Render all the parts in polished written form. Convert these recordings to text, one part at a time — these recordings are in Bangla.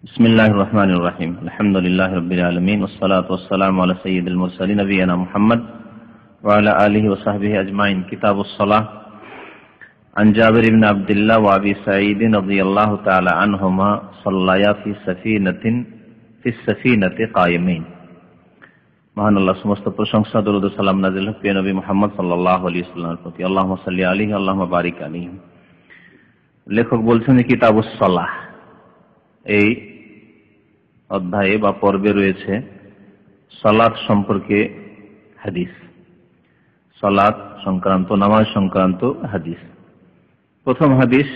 বিসমিল্লাহির রহমানির রহিম। আলহামদুলিল্লাহি রাব্বিল আলামিন ওয়াস সালাতু ওয়াস সালামু আলা সাইয়্যিদিল মুরসালিন নবিয়িনা মুহাম্মদ ওয়া আলা আলিহি ওয়া সাহবিহি আজমাইন। কিতাবুস সালাহ। আন জাবির ইবনে আব্দুল্লাহ ওয়া আবি সাঈদ রাদিয়াল্লাহু তাআলা আনহুমা সাল্লায়া ফি সাফিনাতি কায়িমিন। মহান আল্লাহ সমস্ত প্রশংসা দরুদ ও সালাম নাযিল হোক প্রিয় নবী মুহাম্মদ সাল্লাল্লাহু আলাইহি ওয়াসাল্লামের প্রতি। আল্লাহুম্মা সাল্লি আলাইহি আল্লাহুম্মা বারিক আলাইহি। লেখক বলছেন যে কিতাবুস সালাহ এই অধ্যায়ে বা পর্বে রয়েছে সালাত সম্পর্কে হাদিস, সালাত সংক্রান্ত, নামাজ সংক্রান্ত হাদিস। প্রথম হাদিস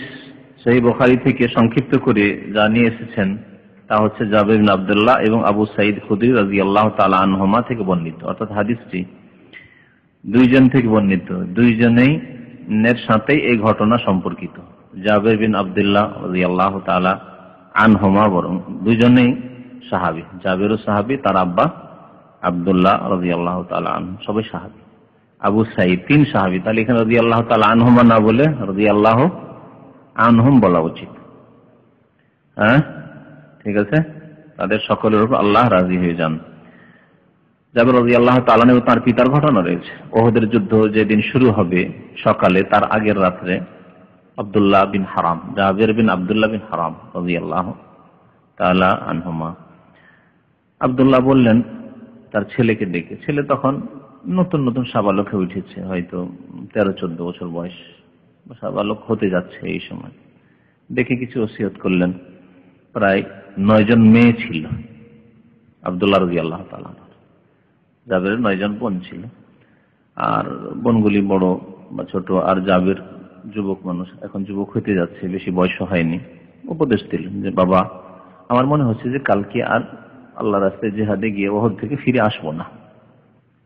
সহিহ বুখারী থেকে সংক্ষিপ্ত করে যা নিয়ে এসেছেন তা হচ্ছে জাবির ইবনে আব্দুল্লাহ এবং আবু সাঈদ খুদরি রাদিয়াল্লাহু তাআলা আনহুমা থেকে বর্ণিত। অর্থাৎ হাদিসটি দুইজন থেকে বর্ণিত, দুইজনেই এর সাথেই এই ঘটনা সম্পর্কিত। জাবির বিন আব্দুল্লাহ রাদিয়াল্লাহু তাআলা আনহুমা, বরং দুইজনেই সাহাবী। জাবিরও সাহাবী, তার আব্বা আব্দুল্লাহ রাদিয়াল্লাহু তাআলা আনহু, সবাই সাহাবী। আবু সাঈদ তিন সাহাবী, তাহলে এখানে রাদিয়াল্লাহু তাআলা আনহুমা না বলে রাদিয়াল্লাহু আনহুম বলা উচিত। হ্যাঁ, ঠিক আছে। তাদের সকলের উপর আল্লাহ রাজি হয়ে যান। জাবির রাদিয়াল্লাহু তাআলা এবং তার পিতার ঘটনা রয়েছে। উহুদের যুদ্ধ যেদিন শুরু হবে সকালে, তার আগের রাত্রে আব্দুল্লাহ বিন হারাম, জাবির বিন আব্দুল্লাহ বিন হারাম রাদিয়াল্লাহু তাআলা আনহুমা, আব্দুল্লাহ বললেন তার ছেলেকে ডেকে, ছেলে তখন নতুন নতুন সাবালক হয়ে উঠেছে, হয়তো 13-14 বছর বয়স, সাবালক হতে যাচ্ছে এই সময়। দেখে কিছু ওসিয়ত করলেন। প্রায় 9 জন মেয়ে ছিল আব্দুল্লাহ রাদিয়াল্লাহু তাআলা। জাবিরের 9 জন বোন ছিল, আর বোনগুলি বড় বা ছোট, আর জাবির যুবক মানুষ, এখন যুবক হতে যাচ্ছে, বেশি বয়স হয়নি। উপদেশ দিলেন যে বাবা, আমার মনে হচ্ছে যে কালকে আর আল্লাহ রাস্তায় জিহাদে গিয়ে ওহদ থেকে ফিরে আসবো না।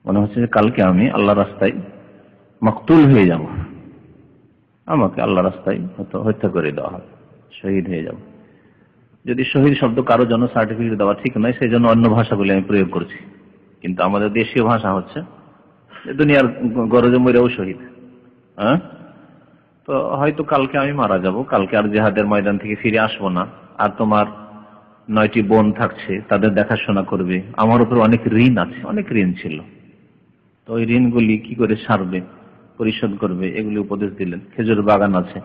মনে হচ্ছে যে কালকে আমি আল্লাহ রাস্তায় মাকতুল হয়ে যাব, আমাকে আল্লাহ রাস্তায় হত্যা করে দেওয়া হবে, শহীদ হয়ে যাব। যদি শহীদ শব্দ কারো জন্য সার্টিফিকেট দেওয়া ঠিক নয়, সেই জন্য অন্য ভাষাগুলি আমি প্রয়োগ করছি, কিন্তু আমাদের দেশীয় ভাষা হচ্ছে দুনিয়ার গরজে মরেও শহীদ। হ্যাঁ, তো হয়তো কালকে আমি মারা যাব, কালকে আর জিহাদের ময়দান থেকে ফিরে আসবো না, আর তোমার 9টি বোন থাকছে, তাদের দেখাশোনা করবে, আমার উপর অনেক ঋণ আছে, অনেক ঋণ ছিল, তো ওই ঋণগুলি কি করে সারবে, পরিশোধ করবে, এগুলি উপদেশ দিলেন। খেজুর বাগান আছে,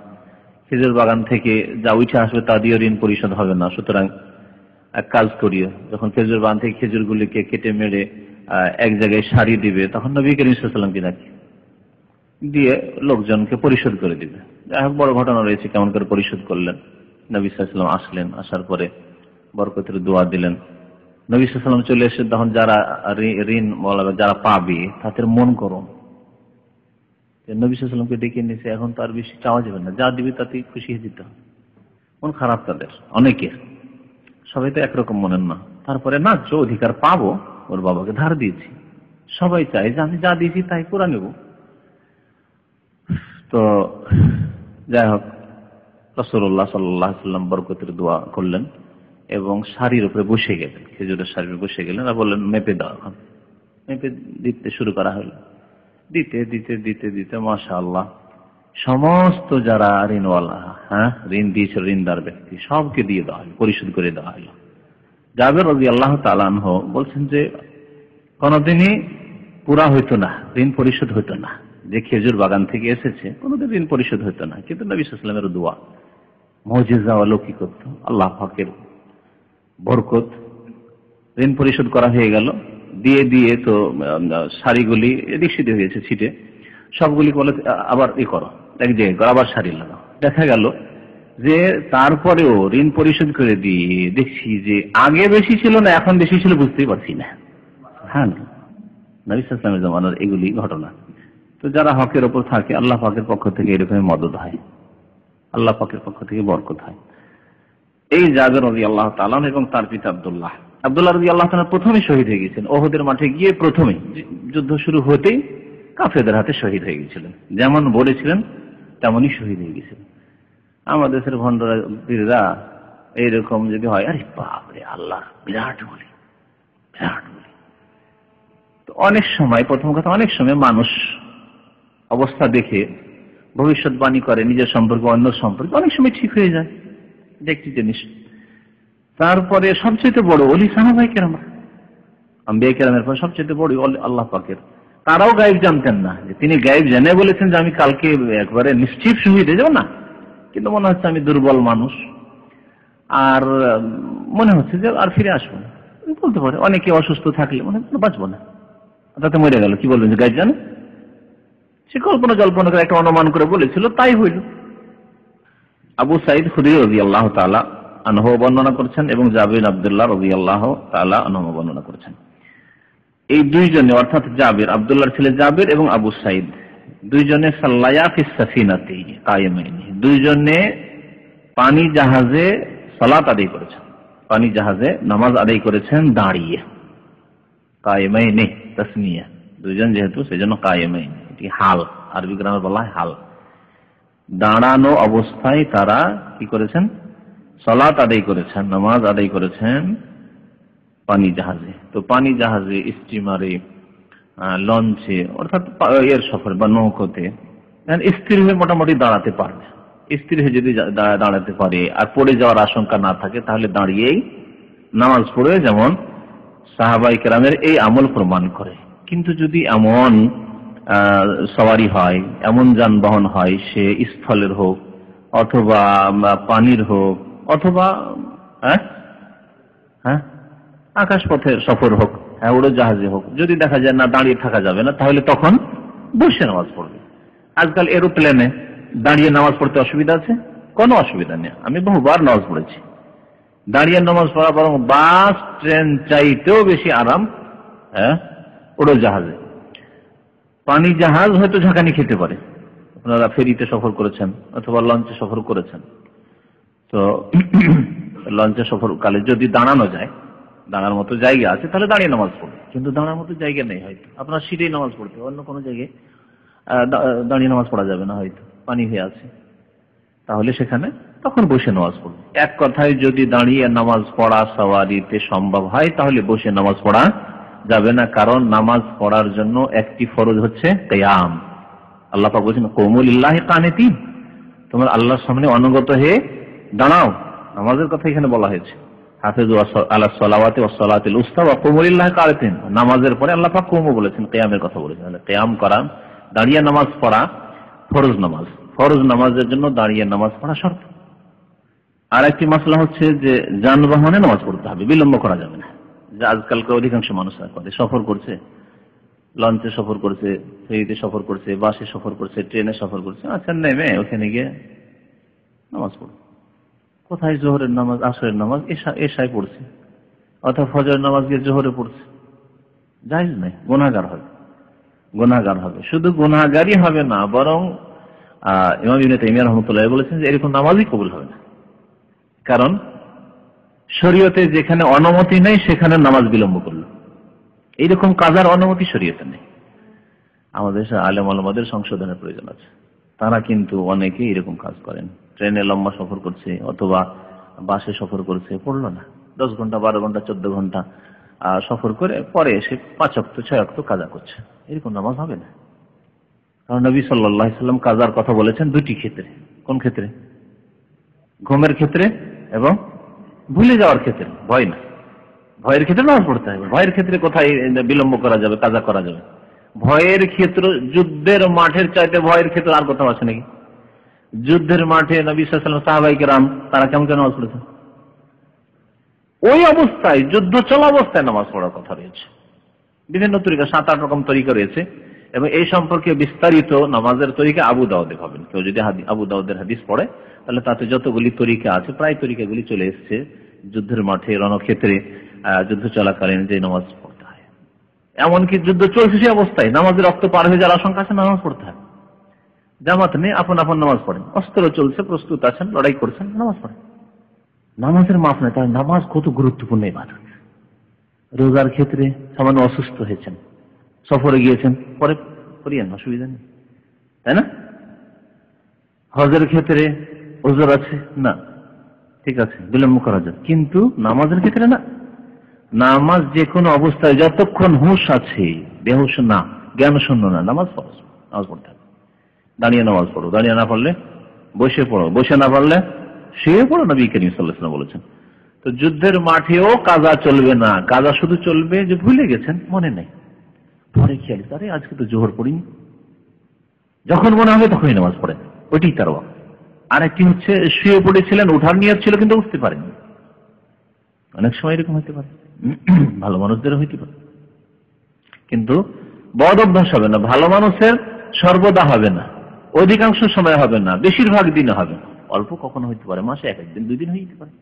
খেজুর বাগান থেকে যা উঠে আসবে তা দিয়ে ঋণ পরিশোধ হবে না, সুতরাং এক কাজ করিও, যখন খেজুর বাগান থেকে খেজুরগুলিকে কেটে মেরে এক জায়গায় সারিয়ে দিবে, তখন নবী করিম সাল্লাল্লাহু আলাইহি ওয়াসাল্লামকে ডাকি দিয়ে লোকজনকে পরিশোধ করে দিবে। যাই হোক, বড় ঘটনা রয়েছে কেমন করে পরিশোধ করলেন। নবী সাল্লাল্লাহু আলাইহি ওয়াসাল্লাম আসলেন, আসার পরে বরকতের দোয়া দিলেন। নবী সাল্লাল্লাহু আলাইহি ওয়াসাল্লাম চলে এসে তখন যারা ঋণ যারা পাবে তাদের মন গরম। নবী সাল্লাল্লাহু আলাইহি ওয়াসাল্লামকে ডেকে নিয়েছে, এখন তার বেশি চাওয়া যাবে না, যা দিবে তাতেই খুশি হয়ে দিতে হবে। মন খারাপ তাদের অনেকের, সবাই তো একরকম মনের না। তারপরে না, যে অধিকার পাবো, ওর বাবাকে ধার দিয়েছি, সবাই চায় যে আমি যা দিয়েছি তাই পুরা নেব। তো যাই হোক, রাসূলুল্লাহ সাল্লাল্লাহু আলাইহি ওয়াসাল্লাম বরকতের দোয়া করলেন এবং শাড়ির উপরে বসে গেলেন, খেজুরের শাড়ির বসে গেলেন, আর বললেন মেপে দাও। এখন মেপে দিতে শুরু করা হলো। দিতে দিতে দিতে দিতে মাশাআল্লাহ সমস্ত যারা ঋণওয়ালা, ঋণ দিয়েছিল, ঋণদার ব্যক্তি, সবকে দিয়ে দেওয়া হলো, পরিশোধ করে দেওয়া হলো। জাবির রাদিয়াল্লাহু তাআলা আনহু বলছেন যে কোনদিনই পুরা হইতো না, ঋণ পরিশোধ হইতো না, যে খেজুর বাগান থেকে এসেছে কোনদিন ঋণ পরিশোধ হইতো না, কিন্তু নবী সাল্লাল্লাহু আলাইহি ওয়াসাল্লামের দোয়া, মুজিজা, অলৌকিকত্ব, আল্লাহ পাকের বরকত, ঋণ পরিশোধ করা হয়ে গেল। দিয়ে দিয়ে তো শাড়িগুলি এদিক সেদিক হয়েছে ছিটে, সবগুলি বলে আবার করো, এক জায়গায় করো, আবার শাড়ি লাগাও। দেখা গেল যে তারপরেও ঋণ পরিশোধ করে দিয়ে দেখছি যে আগে বেশি ছিল না, এখন বেশি ছিল, বুঝতেই পারছি না। হ্যাঁ, নবী সাল্লাল্লাহু আলাইহি ওয়াসাল্লামের জামানার এগুলি ঘটনা। তো যারা হকের ওপর থাকে, আল্লাহ পাকের পক্ষ থেকে এরকম মদদ হয়, আল্লাহ পাকের পক্ষ থেকে বরকত হয়। এই জাবির রাদিয়াল্লাহু তাআলা এবং তার পিতা আব্দুল্লাহ রাদিয়াল্লাহু তাআলা প্রথমে শহীদ হয়ে গেছেন। ওহদের মাঠে গিয়ে প্রথমেই যুদ্ধ শুরু হতেই কাফেরদের হাতে শহীদ হয়ে গেছিলেন, যেমন বলেছিলেন তেমনই শহীদ হয়ে গেছিলেন। আমাদের দেশের ভণ্ডরা এইরকম যদি হয়, আরে বাপরে, আল্লাহ বিরাট বলি, বিরাট বলি। তো অনেক সময়, প্রথম কথা, অনেক সময় মানুষ অবস্থা দেখে ভবিষ্যৎবাণী করে নিজের সম্পর্কে, অন্য সম্পর্কে, অনেক সময় ঠিক হয়ে যায়। দেখছি জিনিস তারপরে সবচেয়ে বড় ওলি সাহাবায়ে কেরাম, আম্বিয়া কেরামের পর সবচেয়ে বড় ওলি আল্লাহ পাকের। তারাও গায়েব জানতেন না, যে তিনি গায়েব জেনে বলেছেন যে আমি কালকে একবারে নিশ্চিত শহীদ হয়ে যাব না, কিন্তু মনে হচ্ছে আমি দুর্বল মানুষ আর মনে হচ্ছে যে আর ফিরে আসবো না, বলতে পারে। অনেকে অসুস্থ থাকলে মনে হয় বাঁচবো না, তাতে মরে গেল, কি বলবেন যে গায়েব জানে? সে কল্পনা জল্পনা করে একটা অনুমান করে বলেছিল, তাই হইল। আবু সাঈদ খুদরী রাদিয়াল্লাহু তাআলা আনহু বর্ণনা করেছেন এবং জাবির বিন আব্দুল্লাহ রাদিয়াল্লাহু তাআলা আনহু বর্ণনা করেছেন। এই দুইজনে, অর্থাৎ জাবির, আব্দুল্লাহর ছেলে জাবির এবং আবু সাঈদ, দুইজনে সাল্লায়া ফিস সাফিনাতি কায়েমাইন, দুইজনে পানি জাহাজে সালাত আদায় করেছেন, পানি জাহাজে নামাজ আদায় করেছেন দাঁড়িয়ে। কায়েমাইন তাসমিয়া, দুইজন যেহেতু সেজন্য কায়েমাইন, এটি হাল, আরবি গ্রামার বলা হয় হাল। দাঁড়ানো অবস্থায় তারা কি করেছেন? সালাত আদায় করেছেন, নামাজ আদায় করেছেন পানি জাহাজে। তো পানি জাহাজে, স্টিমারে, লঞ্চে, অর্থাৎ এর সফর বা নৌকোতে স্থির হয়ে মোটামুটি দাঁড়াতে পারবে। স্থির হয়ে যদি দাঁড়াতে পারে আর পড়ে যাওয়ার আশঙ্কা না থাকে, তাহলে দাঁড়িয়েই নামাজ পড়ে, যেমন সাহাবায়ে কেরামের এই আমল প্রমাণ করে। কিন্তু যদি এমন সওয়ারি হয়, এমন যানবাহন হয়, সে স্থলের হোক অথবা পানির হোক অথবা আকাশ পথের সফর হোক, উড়োজাহাজে হোক, যদি দেখা যায় না দাঁড়িয়ে থাকা যাবে না, তাহলে তখন বসে নামাজ পড়বে। আজকাল এরোপ্লেনে দাঁড়িয়ে নামাজ পড়তে অসুবিধা আছে? কোনো অসুবিধা নেই, আমি বহুবার নামাজ পড়েছি। দাঁড়িয়ে নামাজ পড়া বরং বাস ট্রেন চাইতেও বেশি আরাম উড়োজাহাজে। পানি জাহাজ হয়তো ঝাঁকানি খেতে পারে, আপনারা ফেরিতে সফর করেছেন অথবা লঞ্চে সফর করেছেন, তো লঞ্চে সফরকালে যদি দাঁড়ানো যায়, দাঁড়ার মতো জায়গা আছে, তাহলে দাঁড়িয়ে নামাজ পড়বে। কিন্তু দাঁড়ার মতো জায়গা নেই, হয়তো আপনার সিটেই নামাজ পড়তে, অন্য কোনো জায়গায় দাঁড়িয়ে নামাজ পড়া যাবে না, হয়তো পানি হয়ে আছে, তাহলে সেখানে তখন বসে নামাজ পড়বে। এক কথায় যদি দাঁড়িয়ে নামাজ পড়া সাওয়ারিতে সম্ভব হয়, তাহলে বসে নামাজ পড়া যাবে না, কারণ নামাজ পড়ার জন্য একটি ফরজ হচ্ছে কিয়াম। আল্লাহ পাক বলেছেন কুমু লিল্লাহি কানিতিন, তোমরা আল্লাহর সামনে অনুগত হয়ে দাঁড়াও। নামাজের কথা এখানে বলা হয়েছে, হাফিজু আলাস সালাওয়াতি ওয়াস সালাতিল উসতা ওয়া কুমু লিল্লাহি কানিতিন। নামাজের পরে আল্লাহ পাক কুমু বলেছেন, কিয়ামের কথা বলেছেন। কিয়াম করা, দাঁড়িয়ে নামাজ পড়া ফরজ নামাজ, ফরজ নামাজের জন্য দাঁড়িয়ে নামাজ পড়া শর্ত। আর একটি মাসলা হচ্ছে যে যানবাহনে নামাজ পড়তে হবে, বিলম্ব করা যাবে না। যে আজকালকার অধিকাংশ মানুষ করে, সফর করছে, লঞ্চে সফর করছে, ফেরিতে সফর করছে, বাসে সফর করছে, ট্রেনে সফর করছে, আচ্ছা নেমে ওখানে গিয়ে নামাজ পড়ছে। কোথায় জোহরের নামাজ, আসরের নামাজ, এশায় পড়ছে, অথবা ফজরের নামাজ গিয়ে জোহরে পড়ছে, জায়েজ নাই, গুনাহগার হবে, গুনাহগার হবে। শুধু গুনাহগারই হবে না, বরং ইমাম ইবনে তাইমিয়া রাহমাতুল্লাহ বলেছেন যে এরকম নামাজই কবুল হবে না। কারণ শরীয়তে যেখানে অনুমতি নেই সেখানে নামাজ বিলম্ব করলো, এইরকম কাজার অনুমতি শরীয়তে নেই। আমাদের আলেম ওলামাদের সংশোধনের প্রয়োজন আছে, তারা কিন্তু অনেকে এরকম কাজ করেন। ট্রেনে লম্বা সফর করছে অথবা বাসে সফর করছে, পড়লো না, 10 ঘন্টা 12 ঘন্টা 14 ঘন্টা সফর করে পরে এসে 5 ওয়াক্ত 6 ওয়াক্ত কাজা করছে, এরকম নামাজ হবে না। কারণ নবী সাল্লাল্লাহু আলাইহি ওয়াসাল্লাম কাজার কথা বলেছেন দুটি ক্ষেত্রে। কোন ক্ষেত্রে? ঘুমের ক্ষেত্রে এবং ভুলে যাওয়ার ক্ষেত্রে। ভয় না, ভয়ের ক্ষেত্রে নামাজ পড়তে হবে। ভয়ের ক্ষেত্রে কোথায় বিলম্ব করা যাবে, কাজা করা যাবে? ভয়ের ক্ষেত্র, যুদ্ধের মাঠের চাইতে ভয়ের ক্ষেত্র আর কোথাও আছে নাকি? যুদ্ধের মাঠে নবী সাল্লাল্লাহু আলাইহি ওয়াসাল্লাম, সাহাবায়ে কেরাম তারা কেমন নামাজ পড়েছেন? ওই অবস্থায়, যুদ্ধ চলা অবস্থায় নামাজ পড়ার কথা রয়েছে। বিভিন্ন তরিকা, 7-8 রকম তরিকা রয়েছে, এবং এই সম্পর্কে বিস্তারিত নামাজের তরিকা আবু দাউদে পাবেন। কেউ যদি আবু দাউদের হাদিস পড়ে, তাহলে তাতে যতগুলি তরিকা আছে প্রায় তরিকাগুলি চলে এসেছে। যুদ্ধের মাঠে, রণক্ষেত্রে, যুদ্ধ চলাকালীন যে নামাজ পড়তে হয়, এমনকি যুদ্ধ চলছে সে অবস্থায় নামাজের রক্ত পার হয়ে যাওয়ার আশঙ্কা আছে, নামাজ পড়তে হয়। জামাত নেই, আপন আপন নামাজ পড়েন। অস্ত্র চলছে, প্রস্তুত আছেন, লড়াই করছেন, নামাজ পড়েন। নামাজের মাপ নেই, তাই নামাজ কত গুরুত্বপূর্ণ ইবাদত। রোজার ক্ষেত্রে সামান্য অসুস্থ হয়েছেন, সফরে গিয়েছেন, পরে পড়িয়েন, অসুবিধা নেই, তাই না? হজের ক্ষেত্রে ওজর আছে না, ঠিক আছে, বিলম্ব করা যায়। কিন্তু নামাজের ক্ষেত্রে না। নামাজ যে কোনো অবস্থায়, যতক্ষণ হুঁশ আছে, বেহুশ না, জ্ঞান শূন্য না, নামাজ ফরজ, নামাজ পড়তে হবে। দাঁড়িয়ে নামাজ পড়ো, দাঁড়িয়ে না পারলে বসে পড়ো, বসে না পারলে শুয়ে পড়ো, নবী করিম সাল্লাল্লাহু আলাইহি ওয়াসাল্লাম বলেছেন। তো যুদ্ধের মাঠেও কাজা চলবে না, কাজা শুধু চলবে যে ভুলে গেছেন, মনে নেই, পরে খেয়াল আরে আজকে তো জোহর পড়িনি, যখন মনে হবে তখনই নামাজ পড়েন, ওইটাই তার ওয়াক্ত। আর একটি হচ্ছে শুয়ে পড়েছিলেন, উঠার নিয়ত ছিল কিন্তু উঠতে পারেনি, অনেক সময় এরকম হইতে পারে, ভালো মানুষদেরও হইতে পারে। কিন্তু বদ অভ্যাস হবে না, ভালো মানুষের সর্বদা হবে না, অধিকাংশ সময় হবে না, বেশিরভাগ দিনে হবে না, অল্প কখনো হইতে পারে, মাসে একদিন 2 দিন হইতে পারে।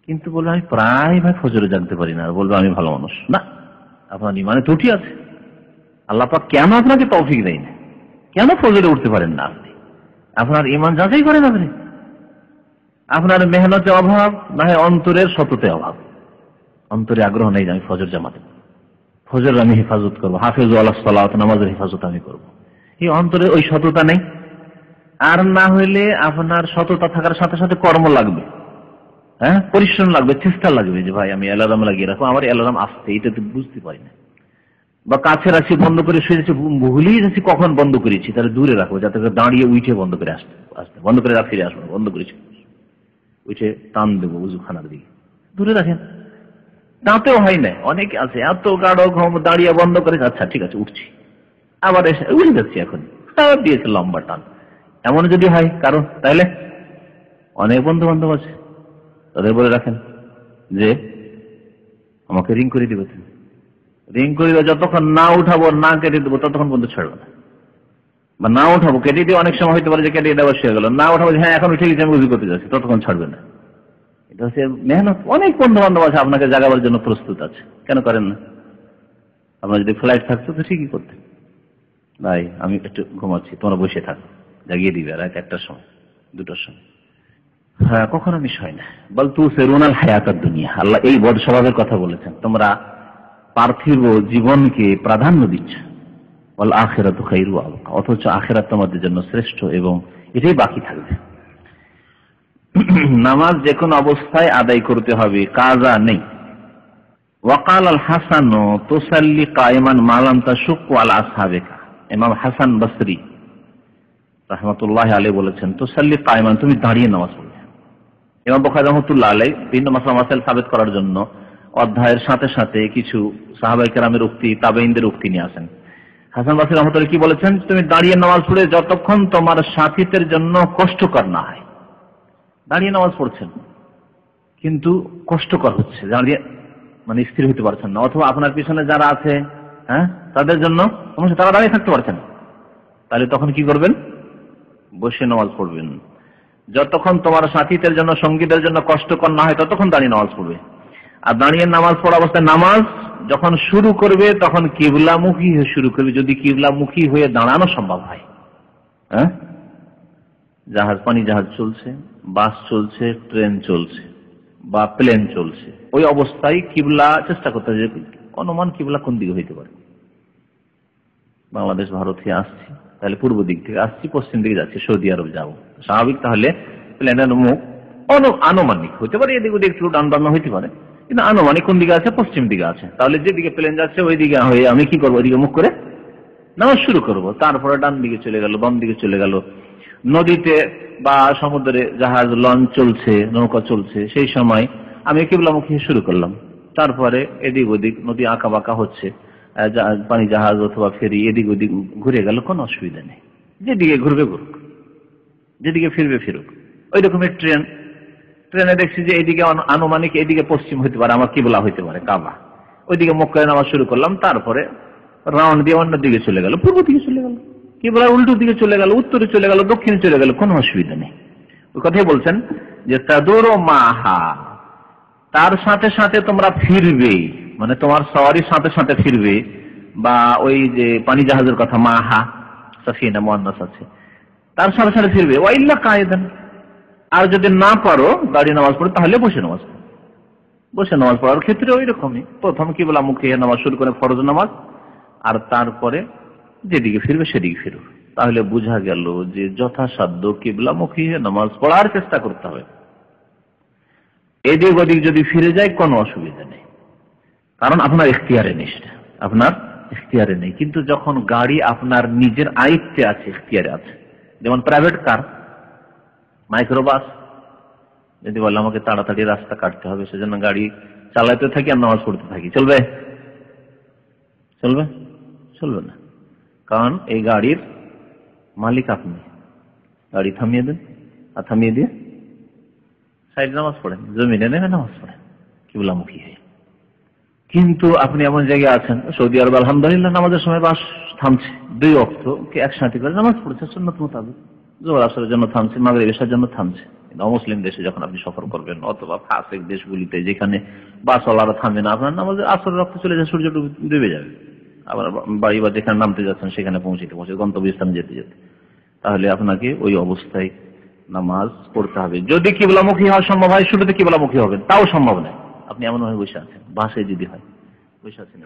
কিন্তু বলবে আমি প্রায় ভাই ফজরে জাগতে পারি না, আর বলবে আমি ভালো মানুষ না, আপনার ইমানে ত্রুটি আছে। আল্লাহ পাক কেন আপনাকে তৌফিক দেয় না, কেন ফজরে উঠতে পারেন না আপনি? আপনার ইমান যাচাই করেন আপনি, আপনার মেহনতের অভাব না হয় অন্তরের সততে অভাব, অন্তরে আগ্রহ নেই যে আমি ফজর জামাতে, ফজর আমি হেফাজত করবো, হাফেজ আলাহ সালাত, নামাজের হেফাজত আমি করবো, এই অন্তরে ওই সততা নেই। আর না হইলে আপনার সততা থাকার সাথে সাথে কর্ম লাগবে, হ্যাঁ, পরিশ্রম লাগবে, চেষ্টা লাগবে যে ভাই আমি অ্যালার্ম লাগিয়ে রাখবো, আমার অ্যালার্ম আসতে, এটা তো বুঝতে পারি না, বা কাছে রাখছি বন্ধ করে শুয়ে যাচ্ছি, ভুলেই যাচ্ছি কখন বন্ধ করেছি, তাহলে দূরে রাখবো যাতে দাঁড়িয়ে উঠে বন্ধ করে আসতে, বন্ধ করে ফিরে আসবো, বন্ধ করেছি উঠে টান দেবো উজুখানার দিকে, দূরে রাখেন। তাতেও হয় না, অনেকে আছে এত গাঢ় ঘুম, দাঁড়িয়ে বন্ধ করে, আচ্ছা ঠিক আছে উঠছি, আবার এসে উঠে যাচ্ছি, এখন আবার দিয়েছে লম্বা টান। এমন যদি হয় কারণ, তাহলে অনেক বন্ধু বান্ধব আছে, তাদের বলে রাখেন যে আমাকে রিং করে দিবে, তুমি রিং করে দিবে, যতক্ষণ না উঠাবো না কেটে দেবো ততক্ষণ বন্ধু ছাড়বে না, বা না উঠাবো কেটে দিয়ে, অনেক সময় হইতে পারে যে কেটে দেওয়া শুয়ে গেল, না উঠাবো হ্যাঁ এখন উঠে গেছি আমি উজু করতে যাচ্ছি, ততক্ষণ ছাড়বে না। এটা হচ্ছে মেহনত। অনেক বন্ধু বান্ধব আছে আপনাকে জাগাবার জন্য প্রস্তুত আছে, কেন করেন না? আপনার যদি ফ্লাইট থাকতো তো ঠিকই করতেন, ভাই আমি একটু ঘুমাচ্ছি, তোমরা বসে থাকো, জাগিয়ে দিবে রাত 1টার সময় 2টার সময়। হ্যাঁ, কখনো মিস হয় না। বল তু সেরুনাল হায়াতাদ দুনিয়া, আল্লাহ এই বদ স্বভাবের কথা বলেছেন, তোমরা পার্থিব জীবনকে প্রাধান্য দিচ্ছ, বল আখিরাতু খায়রু ওয়া আবকা, অথচ আখিরাত তোমাদের জন্য শ্রেষ্ঠ এবং এটাই বাকি থাকবে। নামাজ যে কোনো অবস্থায় আদায় করতে হবে, কাজা নেই। ওয়াকাল আল হাসান তুসাল্লি কায়মান মা লাম তাশুক্কু আলা আসহাবিকা, ইমাম হাসান বসরি রাহমাতুল্লাহি আলাইহি বলেছেন তুসাল্লি কায়মান, তুমি দাঁড়িয়ে নামাজ পড়বে। ইমাম বুখারী রাহমাতুল্লাহি আলাইহি বিভিন্ন মাসাইল সাবিত করার জন্য অধ্যায়ের সাথে সাথে কিছু সাহাবায়ে কেরামের উক্তি, তাবেঈনদের উক্তি নিয়ে আসেন। হাসান বসরি রাহমাতুল্লাহি কি বলেছেন, তুমি দাঁড়িয়ে নামাজ পড়ে যতক্ষণ তোমার সাথীদের জন্য কষ্টকর না হয়। দাঁড়িয়ে নামাজ পড়ছেন কিন্তু কষ্টকর হচ্ছে, দাঁড়িয়ে মানে স্থির হতে পারছেন না, অথবা আপনার পিছনে যারা আছে হ্যাঁ তাদের জন্য তারা দাঁড়িয়ে থাকতে পারছেন, তাহলে তখন কি করবেন? বসে নামাজ পড়বেন। যতক্ষণ তোমার সাথীদের জন্য, সঙ্গীদের জন্য কষ্টকর না হয় ততক্ষণ দাঁড়িয়ে নামাজ পড়বে। আর দাঁড়িয়ে নামাজ পড়া অবস্থায় নামাজ যখন শুরু করবে তখন কিবলামুখী হয়ে শুরু করবে, যদি কিবলামুখী হয়ে দাঁড়ানো সম্ভব হয়। হ্যাঁ, জাহাজ, পানি জাহাজ চলছে, বাস চলছে, ট্রেন চলছে বা প্লেন চলছে, ওই অবস্থায় কিবলা চেষ্টা করতে হবে, অনুমান কিবলা কোন দিকে হইতে পারে। বাংলাদেশ ভারত থেকে আসছি, তাহলে পূর্ব দিক থেকে আসছি, পশ্চিম দিকে যাচ্ছি, সৌদি আরব যাবো, স্বাভাবিক তাহলে প্লেনের মুখ আনুমানিক হইতে পারে, এদিক ওদিক একটু ডান বাম হইতে পারে, কিন্তু আনুমানিক কোন দিকে আছে? পশ্চিম দিকে আছে। তাহলে যেদিকে প্লেন যাচ্ছে ওই দিকে হয়ে আমি কি করবো? ওইদিকে মুখ করে নামাজ শুরু করব। তারপরে ডান দিকে চলে গেল, বাম দিকে চলে গেল। নদীতে বা সমুদ্রে জাহাজ, লঞ্চ চলছে, নৌকা চলছে, সেই সময় আমি কিবলামুখী শুরু করলাম। তারপরে এদিক ওদিক নদী আঁকা বাঁকা হচ্ছে, পানি জাহাজ অথবা ফেরি এদিক ওদিক ঘুরে গেল, কোনো অসুবিধা নেই, যেদিকে ঘুরবে ঘুরুক, যেদিকে ফিরবে ফিরুক। ওই রকমের ট্রেনে দেখছি যে এইদিকে আনুমানিক এদিকে পশ্চিম হইতে পারে, আমার কিবলা হইতে পারে কাবা, ওইদিকে মুখ করে নামাজ শুরু করলাম। তারপরে রাউন্ড দিয়ে অন্য দিকে চলে গেল, পূর্ব দিকে চলে গেল, কিবলার উল্টো দিকে চলে গেল, উত্তরে চলে গেল, দক্ষিণে চলে গেল, কোনো অসুবিধা নেই। ওই কথাই বলছেন যে তাদুরু মাহা, তার সাথে সাথে তোমরা ফিরবে, মানে তোমার সওয়ারির সাথে সাথে ফিরবে। বা ওই যে পানি জাহাজের কথা, মাহা সাফিনা মুয়ান্নাস আছে, তার সাথে সাথে ফিরবে। ওয়াইল্লা কায়েদান, আর যদি না পারো দাঁড়িয়ে নামাজ পড়ো তাহলে বসে নামাজ পড়ো। বসে নামাজ পড়ার ক্ষেত্রে ওই রকমই, প্রথম কিবলা মুখে নামাজ শুরু করে ফরজ নামাজ, আর তারপরে যেদিকে ফিরবে সেদিকে ফিরবে। তাহলে বোঝা গেল যে যথাসাধ্য কিবলামুখী নামাজ পড়ার চেষ্টা করতে হবে। এদিক ওদিক যদি ফিরে যায় কোনো অসুবিধা নেই, কারণ আপনার ইখতিয়ারে নেই, সেটা আপনার ইখতিয়ারে নেই। কিন্তু যখন গাড়ি আপনার নিজের আয়ত্তে আছে, ইখতিয়ারে আছে, যেমন প্রাইভেট কার, মাইক্রোবাস, যদি বলে আমাকে তাড়াতাড়ি রাস্তা কাটতে হবে, সেজন্য গাড়ি চালাতে থাকি আর নামাজ পড়তে থাকি, চলবে? চলবে? চলবে না। কারণ এই গাড়ির মালিক আপনি। গাড়ি থামিয়ে দেন, আর থামিয়ে দিয়ে সাইডে নামাজ পড়েন, জমিনে নেমে নামাজ পড়েন কিবলামুখী হয়ে। কিন্তু আপনি এমন জায়গায় আছেন, সৌদি আরব আলহামদুলিল্লাহ নামাজের সময় বাস থামছে, 2 ওয়াক্ত একসাথে করে নামাজ পড়ছে সুন্নাত মোতাবেক, জোহর আসরের জন্য থামছে, মাগরিব এশার জন্য থামছে। অমুসলিম দেশে যখন আপনি সফর করবেন, অথবা ফাসিক দেশগুলিতে যেখানে বাসওয়ালারা থামে না, আপনার নামাজের আসরের রক্ত চলে যায়, সূর্য ডুবে যাবে, আবার বাড়ি বা যেখানে নামতে যাচ্ছেন সেখানে পৌঁছে গন্তব্যস্থানে যেতে যেতে, তাহলে আপনাকে ওই অবস্থায় নামাজ পড়তে হবে। যদি কিবলামুখী হওয়া সম্ভব হয়, শুরুতে কিবলামুখী হবেন, তাও সম্ভব নয়। আপনি এমন ভাবে বসে আছেন, বাসে যদি হয় বসে আছেন,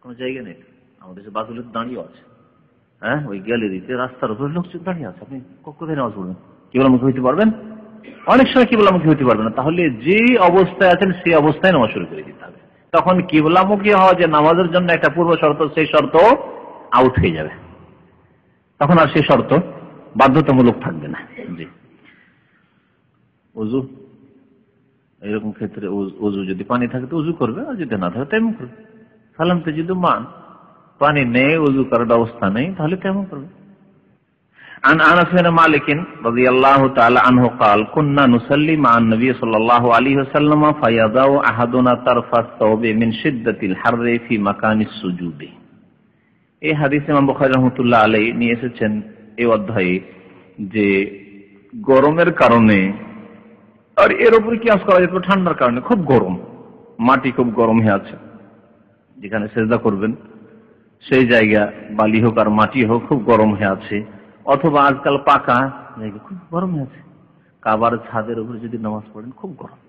কোনো জায়গা নেই। আমাদের দেশে বাসগুলো দাঁড়িয়ে আছে, হ্যাঁ, ওই গ্যালারিতে রাস্তার উপরে লোকজন দাঁড়িয়ে আছে, আপনি কোথায় নামাজ পড়বেন? কিবলামুখী হইতে পারবেন? অনেক সময় কিবলামুখী হইতে পারবেন না। তাহলে যে অবস্থায় আছেন সেই অবস্থায় নামাজ শুরু করে দিতে হবে। তখন কিবলামুখী হওয়া যে নামাজের জন্য একটা পূর্ব শর্ত, সেই শর্ত আউট হয়ে যাবে, তখন আর সেই শর্ত বাধ্যতামূলক থাকবে না। জি, ওযু, এরকম ক্ষেত্রে ওযু যদি পানি থাকে তো ওযু করবে, আর যদি না থাকে তেমন করবে। সালামতে যদি পানি নেই, ওযু করার ব্যবস্থা নেই, তাহলে তেমন করবে। عن انس بن مالك رضي الله تعالى عنه قال كنا نصلي مع النبي صلى الله عليه وسلم فيضع احدنا طرف الثوب من شدة الحر في مكان السجود। এই হাদিস ইমাম বুখারী রাহমাতুল্লাহ আলাইহি নিয়ে এসেছেন এই অধ্যায়ে, যে গরমের কারণে, আর এর উপরে কিয়াস করা যেত ঠান্ডার কারণে, খুব গরম, মাটি খুব গরম হয়ে আছে, যেখানে সেজদা করবেন সেই জায়গা বালি হোক আর মাটি হোক খুব গরম হয়ে আছে, অথবা আজকাল পাকা জায়গা খুব গরম হয়ে আছে, কাবার ছাদের উপরে যদি নামাজ পড়েন খুব গরম,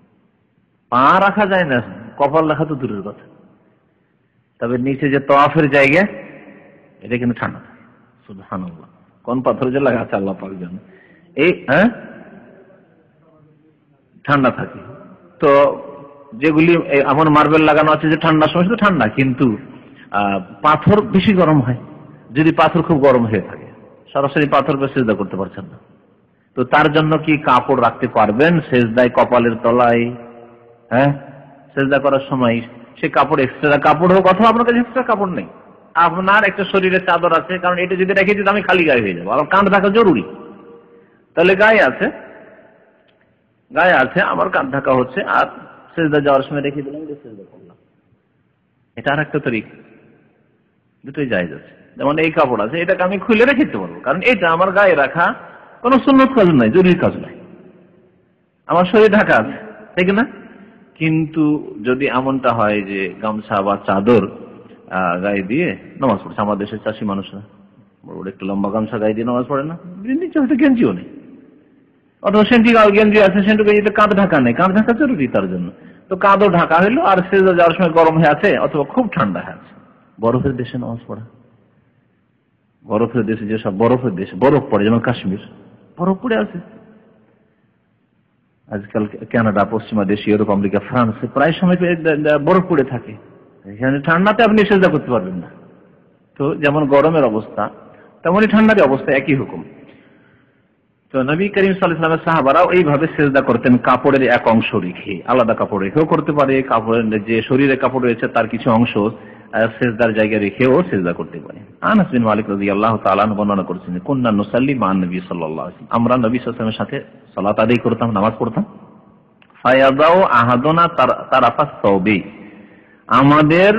পা রাখা যায় না, কপাল রাখা তো দূরের কথা, তবে নিচে যে তওয়াফের জায়গা এটা কিন্তু ঠান্ডা থাকে। সুবহানাল্লাহ, কোন পাথর যে লাগাচ্ছে আল্লাহ পাক জানে, এই ঠান্ডা থাকে। তো যেগুলি এমন মার্বেল লাগানো আছে যে ঠান্ডার সময় শুধু ঠান্ডা, কিন্তু পাথর বেশি গরম হয়। যদি পাথর খুব গরম হয়ে থাকে, সরাসরি পাথর পে সেজদা করতে পারছেন না, তো তার জন্য কি কাপড় রাখতে পারবেন সেজদায়, কপালের তলায়? হ্যাঁ, সেজদা করার সময় সে কাপড় এক্সট্রা কাপড় হোক, অথবা আপনার কাছে এক্সট্রা কাপড় নেই, আপনার একটা শরীরে চাদর আছে, কারণ এটা যদি রেখে দিতে আমি খালি গায়ে হয়ে যাবো, আমার কাঁধ ঢাকা জরুরি, তাহলে গায়ে আছে আমার কাঁধ ঢাকা হচ্ছে, আর সেজদা যাওয়ার সময় রেখে দিলাম, সেজদা করলাম, এটা আর একটা তরিকা, দুটোই জায়েজ আছে। যেমন এই কাপড় আছে, এটাকে আমি খুলে রেখে দিতে পারবো, কারণ এটা আমার গায়ে রাখা কোনো সুন্নত কাজ নাই, জরুরি কাজ নাই, আমার শরীর ঢাকা আছে, ঠিক না? কিন্তু যদি এমনটা হয় যে গামছা বা চাদর গায়ে দিয়ে নামাজ পড়ছে, আমাদের দেশের চাষি মানুষরা বড় বড় একটু লম্বা গামছা গায়ে দিয়ে নামাজ পড়ে না, নিচে হয়তো গেঞ্জিও নেই, অথবা সেন্টিগাল গেঞ্জি আছে, সেন্টু গেঞ্জিতে কাঁধ ঢাকা নেই, কাঁধ ঢাকা জরুরি তার জন্য, তো কাঁধও ঢাকা হইলো, আর সেজদা যাওয়ার সময় গরম হয়ে আছে অথবা খুব ঠান্ডা হয়ে আছে। বরফের দেশে নামাজ পড়া, বরফের দেশে, যেসব বরফের দেশে বরফ পড়ে, যেমন কাশ্মীর বরফ পড়ে আছে, আজকাল কানাডা, পশ্চিমা দেশ, ইউরোপ, আমেরিকা, ফ্রান্সে প্রায় সময় বরফ পড়ে থাকে, এখানে ঠান্ডাতে আপনি সেজদা করতে পারবেন না। তো যেমন গরমের অবস্থা তেমনই ঠান্ডার অবস্থা, একই হুকুম। তো নবী করিম সাল্লাল্লাহু আলাইহি ওয়াসাল্লাম সাহাবারাও এইভাবে সেজদা করতেন, কাপড়ের এক অংশ রেখে, আলাদা কাপড় রেখেও করতে পারে, কাপড়ের যে শরীরে কাপড় রয়েছে তার কিছু অংশ সেজদার জায়গায় রেখেও সেজদা করতে পারে। আনাস বিন মালিক রাদিয়াল্লাহু তাআলা বর্ণনা করেছেন, কুননা নুসাল্লি মা নবী সাল্লাল্লাহু আলাইহি ওয়াসাল্লাম, আমরা নবী সাল্লাল্লাহু আলাইহি ওয়াসাল্লামের সাথে সালাত আদায় করতাম, নামাজ পড়তাম। ফায়াদাউ আহাদুনা তারাফাস সাওবি, আমাদের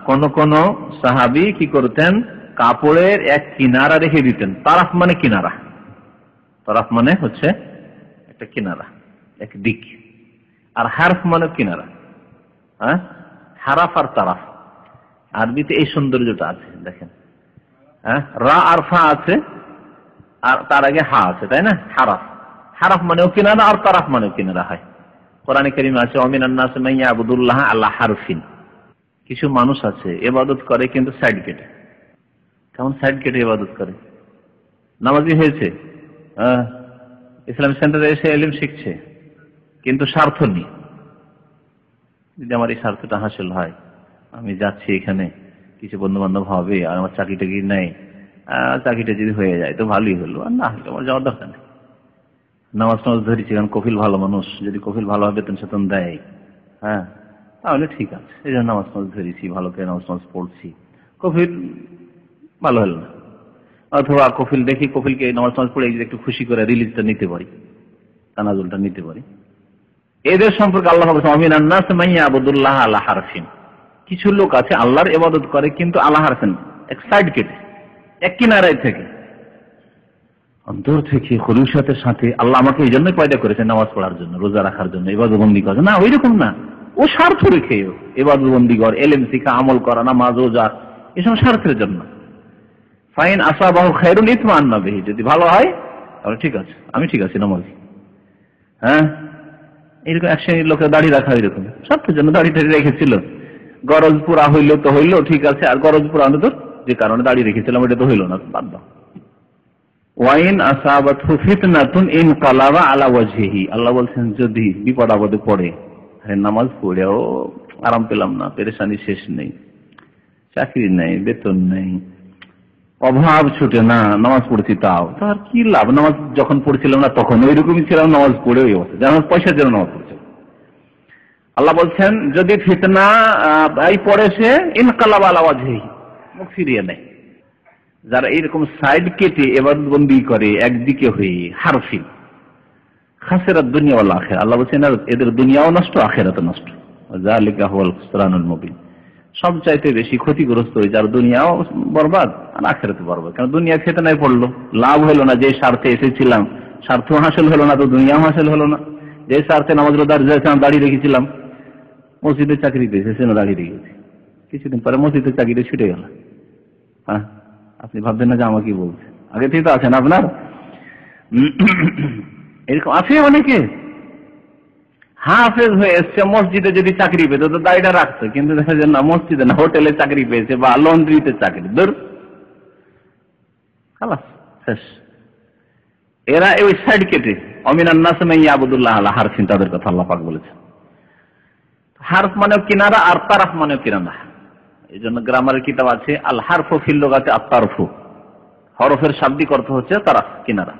কোন সাহাবী কি করতেন, কাপড়ের এক কিনারা রেখে দিতেন। তারাফ মানে কিনারা, তারাফ মানে হচ্ছে একটা কিনারা, এক দিক, আর হারফ মানে কিনারা। হারাফ আর তারাফ, আরবিতে এই সৌন্দর্যটা আছে, দেখেন, রা আর ফা আছে, আর তার আগে হা আছে, তাই না? হারাফ, হারাফ মানেও কিনারা, আর তারাফ মানেও কিনারা হয়। কোরআনে কারীমে আছে, ওয়ামিনান নাসি মান ইয়াবুদুল্লাহ আলা হারফিন, কিছু মানুষ আছে ইবাদত করে কিন্তু সাইড কেটে। কেমন সাইড কেটে ইবাদত করে? নামাজি হয়েছে, ইসলামিক সেন্টারে এসে ইলম শিখছে, কিন্তু স্বার্থ নেই, যদি আমার এই স্বার্থটা হাসিল হয়, আমি যাচ্ছি, এখানে কিছু বন্ধু বান্ধব হবে, আর আমার চাকরিটা কি নেই, চাকরিটা যদি হয়ে যায় তো ভালোই হলো, আর না হলে আমার যাওয়ার দরকার নেই। নামাজ ধরেছি, কারণ কফিল ভালো মানুষ, যদি কফিল ভালোভাবে বেতন সেতন দেয়, হ্যাঁ, তাহলে ঠিক আছে, এই জন্য নামাজ ধরেছি, ভালো করে নামাজ পড়ছি। কফিল ভালো হলো না, অথবা কফিল দেখি কফিলকে নামাজ পড়ে একটু খুশি করে রিলিজটা নিতে পারি, তানাজুলটা নিতে পারি। এদের সম্পর্কে আল্লাহ আবদুল্লাহ আল্লাহ হারফিন, কিছু লোক আছে আল্লাহর ইবাদত করে কিন্তু আল্লাহ হারফিন, এক সাইড কেটে, এক কিনারায় থেকে, অন্তর থেকে খুলুসাতের সাথে আল্লাহ আমাকে এই জন্যই পয়দা করেছে নামাজ পড়ার জন্য, রোজা রাখার জন্য, ইবাদতবন্দি করার, না ওই রকম না, ও স্বার্থ রেখে ইবাদতবন্দি কর, এলেম শিখা, আমল করা, নামাজ রোজা, এসব স্বার্থের জন্য। ফাইন আসাবাহু খায়রুন ইতমাআন্না বিহি, যদি ভালো হয় তাহলে ঠিক আছে, আমি ঠিক আছি নামাজি। হ্যাঁ, এরকম এক শ্রেণীর লোকের দাড়ি রাখা এরকম স্বার্থের জন্য দাড়ি টাড়ি রেখেছিল, গরজ পুরা হইলো তো হইলো, ঠিক আছে, আর গরজ পুরা হলো তো যে কারণে দাড়ি রেখেছিলাম ওটা তো হইলো না, বাদ দাও। ওয়াইন আসাবাতহু ফিতনাতুন ইনকালাবা আলা ওয়াজহিহি, আল্লাহ বলছেন যদি বিপদ আপদে পড়ে, নামাজ পড়েও আরাম পেলাম না, পেরেশানি শেষ নেই, চাকরি নেই, বেতন নেই, অভাব ছুটে না, নামাজ পড়ছি তাও, তার কি লাভ? নামাজ যখন পড়ছিলাম না তখন ওইরকমই ছিলাম, নামাজ পড়ে ওই অবস্থা, যেন পয়সার জন্য নামাজ পড়ছে। আল্লাহ বলছেন যদি ফিতনা পড়ে সে ইনকালাবা আলা ওয়াজহিহি, মুখ ফিরিয়ে নেয়। যারা এরকম সাইড কেটে ইবাদতবন্দি করে একদিকে হয়ে, হারফিন খাসিরাত দুনিয়া ওয়াল আখিরা, আল্লাহ বলছেন এদের দুনিয়াও নষ্ট, আখিরাতও নষ্ট। যালিকা হুয়াল খুসরানুল মুবিন, সবচাইতে বেশি ক্ষতিগ্রস্ত হয়ে যার দুনিয়াও বরবাদ আর আখিরাতও বরবাদ। কারণ দুনিয়া ফিতনায় পড়লো, লাভ হলো না, যে স্বার্থে এসেছিলাম স্বার্থ হাসিল হলো না, তো দুনিয়াও হাসিল হলো না। যে স্বার্থে নামাজ রোজা দাঁড়িয়ে রেখেছিলাম, মসজিদে চাকরি পেয়েছে, সে দাঁড়িয়ে রেখেছি, কিছুদিন পরে মসজিদের চাকরিটা ছুটে গেল। হ্যাঁ, আপনি ভাববেন না যে আমাকে বলছে, আগে থেকে তো আছেন আপনার, এরকম আছে অনেকে। হাফেজ হয়ে এসছে, মসজিদে যদি চাকরি পেত তো দায়টা রাখতো, কিন্তু দেখা যায় না, মসজিদে না, হোটেলে চাকরি পেয়েছে বা লন্ড্রিতে চাকরি, দূর খালাস শেষ। এরা ওই সাইড কেটে অমিনান নাস মান ইয়াবুদুল্লাহ আলা হারফিন, তাদের কথা আল্লাহ পাক বলেছেন। হারফ মানে কিনারা আর তারাফ মানে কিনারা। এই জন্য গ্রামারের কিতাব আছে আল হারফু ফিল লুগাতি আত-তারফু, হরফের শাব্দিক অর্থ হচ্ছে তারাফ, কিনারা।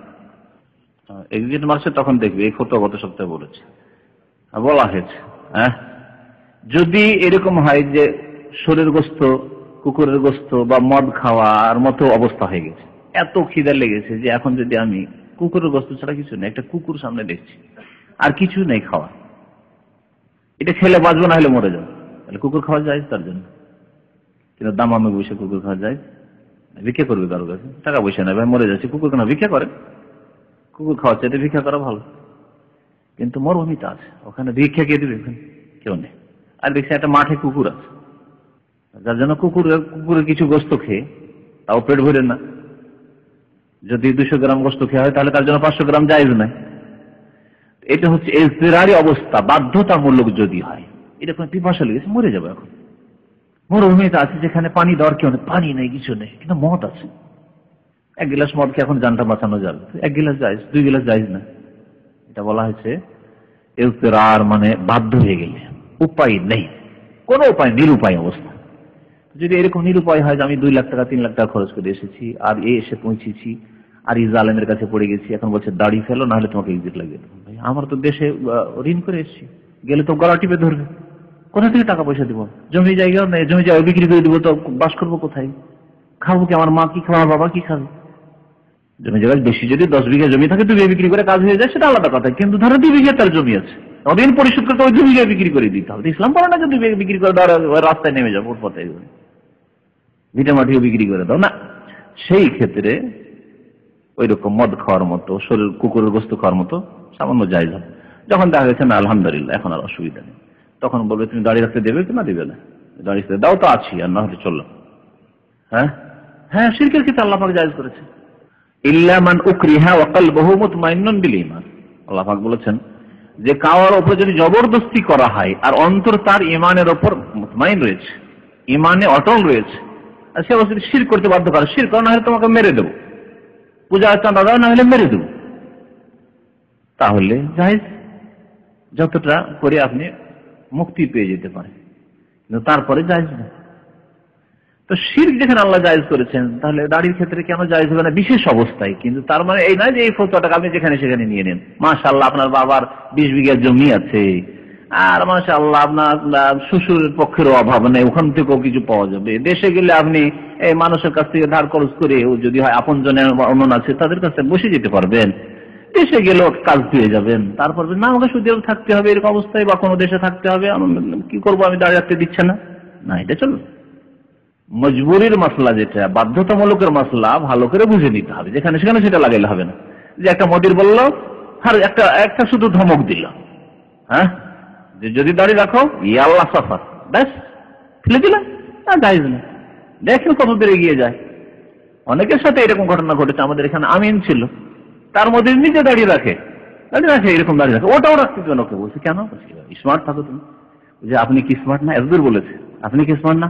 এগ্রিগেট মার্কসে তখন দেখবে, এই ফটো গত সপ্তাহে বলেছে, বলা হয়েছে। হ্যাঁ, যদি এরকম হয় যে শরীর গোস্ত, কুকুরের গোস্ত বা মদ খাওয়ার মতো অবস্থা হয়ে গেছে, এত খিদা লেগেছে যে এখন যদি আমি কুকুরের গোস্ত ছাড়া কিছু নেই, একটা কুকুর সামনে দেখছি আর কিছু নেই খাওয়া, এটা খেলে বাঁচবো, না হলে মরে যাবো, তাহলে কুকুর খাওয়া যায় তার জন্য। কিন্তু দাম আমি বসে কুকুর খাওয়া যায়? ভিক্ষা করবে কারো কাছে, টাকা পয়সা নেই, ভাই মরে যাচ্ছে, কুকুর কেন ভিক্ষা করে? কুকুর খাওয়া চাইতে ভিক্ষা করা ভালো। কিন্তু মরুভূমিতে আছে, ওখানে ভিক্ষা কে দেবে? কেউ নেই। আর দেখছি একটা মাঠে কুকুর আছে, যার জন্য কুকুরের কিছু গোস্ত খেয়ে তাও পেট ভরে না। যদি 200 গ্রাম গোস্ত খেয়ে হয় তাহলে তার জন্য 500 গ্রাম জায়েজ নাই। এটা হচ্ছে ইজতিরারি অবস্থা, বাধ্যতামূলক যদি হয়। এটা কোনো পিপাসা লেগেছে, মরে যাবে এখন। মরুভূমিতে আছে যেখানে পানি দেওয়ার কেউ নেই, পানি নেই, কিছু নেই, কিন্তু মদ আছে। 1 গিলাস মদ খেয়ে এখন জানটা বাঁচানো যাবে, 1 গিলাস জায়েজ, 2 গিলাস জায়েজ না। এটা বলা হয়েছে ইজতিরার, মানে বাধ্য হয়ে গেলে, উপায় নেই, কোনো উপায়, নিরুপায় অবস্থা। যদি এরকম নিরুপায় হয় যে আমি 2 লাখ টাকা 3 লাখ টাকা খরচ করে এসেছি, আর এসে পৌঁছেছি, আর এই জালেমের কাছে পড়ে গেছি, এখন বলছে দাড়ি ফেলো, নাহলে তোমাকে এক্সিট লাগিয়ে দেবো। ভাই, আমার তো দেশে ঋণ করে এসেছি, গেলে তো গলা টিপে ধরবে, কোথা থেকে টাকা পয়সা দিব? জমি জায়গাও নেই, জমি জায়গা বিক্রি করে দিব, তো বাস করবো কোথায়? খাবো কি? আমার মা কি খাবে, আমার বাবা কি খাবে? জমি জায়গায় বেশি যদি 10 বিঘা জমি থাকে, 2 বিঘা বিক্রি করে কাজ হয়ে যায়, সেটা আলাদা কথা। কিন্তু ধরো 2 বিঘা তার জমি আছে, ঋণ পরিশোধ করতে ওই 2 বিঘা বিক্রি করে দিতে হবে। ইসলাম বলে না যে 2 বিঘা বিক্রি করে দাও, রাস্তায় নেমে যাবো, ফুটপাতে ভিটে মাটিও বিক্রি করে দাও, না। সেই ক্ষেত্রে ওই রকম মদ খাওয়ার মতো, শরীর কুকুরের গোস্ত খাওয়ার মতো সামান্য জায়েজ হবে। যখন দেখা গেছে না আলহামদুলিল্লাহ এখন আর অসুবিধা নেই, তখন বলবে তুমি দাঁড়িয়ে রাখতে দেবে কি না দিবে না, দাঁড়িয়ে রাখতে দাও তো আছি, আর না হলে চললাম। হ্যাঁ হ্যাঁ, শিরকের ক্ষেত্রে আল্লাহ পাক জায়েজ করেছে। ইল্লা মান উকরিহা ওয়া কলবুহু মুতমাইন্নুন বিল ঈমান, আল্লাহ পাক বলেছেন যে কারোর উপর যদি জবরদস্তি করা হয় আর অন্তর তার ঈমানের উপর মুতমাইন রয়েছে, ঈমানে অটল রয়েছে, আর সে অবশ্যই শিরক করতে বাধ্য করে, শিরক করা না হলে তোমাকে মেরে দেবো, পূজা চাঁদা দাও না হলে মেরে দেবো, তাহলে জায়েজ, যতটা করে আপনি মুক্তি পেয়ে যেতে পারেন, কিন্তু তারপরে জায়েজ না। তো শিরক যেখানে আল্লাহ জায়েজ করেছেন, তাহলে দাড়ির ক্ষেত্রে কেন জায়েজ হবে না? বিশেষ অবস্থায়। কিন্তু তার মানে এই নয় যে এই ফতোয়াটাকে আপনি যেখানে সেখানে নিয়ে নেন। মাশাআল্লাহ আপনার বাবার 20 বিঘা জমি আছে, আর মাশাআল্লাহ আপনার শ্বশুরের পক্ষেরও অভাব নেই, ওখান থেকেও কিছু পাওয়া যাবে। দেশে গেলে আপনি এই মানুষের কাছ থেকে ধার খরচ করে, যদি হয় আপন জনের অন্য আছে তাদের কাছে বসে যেতে পারবেন, দেশে গেলেও কাজ পেয়ে যাবেন। তারপর না আমাকে সৌদি আরব থাকতে হবে এরকম অবস্থায়, বা কোনো দেশে থাকতে হবে, কি করবো আমি দাঁড়িয়ে রাখতে দিচ্ছে না, না এটা চলবে। মজবুরির মাসলা, যেটা বাধ্যতামূলকের মাসলা, ভালো করে বুঝে নিতে হবে। যেখানে সেখানে সেটা লাগাইলে হবে না। যে একটা মদির বললো, আর একটা শুধু ধমক দিল, হ্যাঁ, যে যদি দাড়ি রাখো ইয়াল্লাহ সাফার, ব্যাস ফেলে দিলাম, না জায়েজ না। দেখেন কত দূরে এগিয়ে যায়। অনেকের সাথে এরকম ঘটনা ঘটেছে। আমাদের এখানে আমিন ছিল, তার মধ্যে নিজে দাঁড়িয়ে রাখে, এরকম দাঁড়িয়ে রাখে, ওটাও রাখতে কেন? ওকে বলছে কেন? স্মার্ট থাকো তুমি। যে আপনি কি স্মার্ট না? এতদূর বলেছে, আপনি কি স্মার্ট না?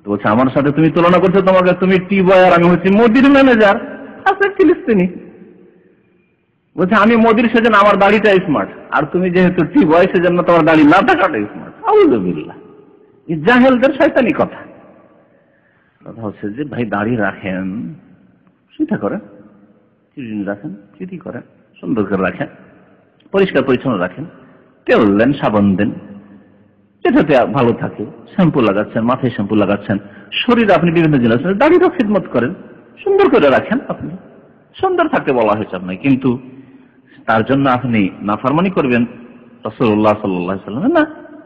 তো বলছে আমার সাথে তুমি তুলনা করছো, তোমাকে, তুমি টি বয় আর আমি হচ্ছি মোদির ম্যানেজার, আচ্ছা ফিলিস্তিনি। বলছে আমি মোদির সেজন্য আমার দাড়িটা স্মার্ট, আর তুমি যেহেতু টি বয় সেজন্য তোমার দাড়ি না থাকাটা স্মার্ট। আউযুবিল্লাহ, জাহেলদের শয়তানি কথা। কথা হচ্ছে যে ভাই দাড়ি রাখেন, সেটা করেন, চিরুনি রাখেন, চিঠি করেন, সুন্দর করে রাখেন, পরিষ্কার পরিচ্ছন্ন রাখেন, তেল দেন, সাবান দেন, যেটাতে ভালো থাকে, শ্যাম্পু লাগাচ্ছেন, মাথায় শ্যাম্পু লাগাচ্ছেন, শরীরে আপনি বিভিন্ন জিনিস, দাড়িরও খিদমত করেন, সুন্দর করে রাখেন। আপনি সুন্দর থাকতে বলা হয়েছে আপনাকে, কিন্তু তার জন্য আপনি নাফরমানি করবেন রাসূলুল্লাহ সাল্লাল্লাহু আলাইহি ওয়াসাল্লাম, না,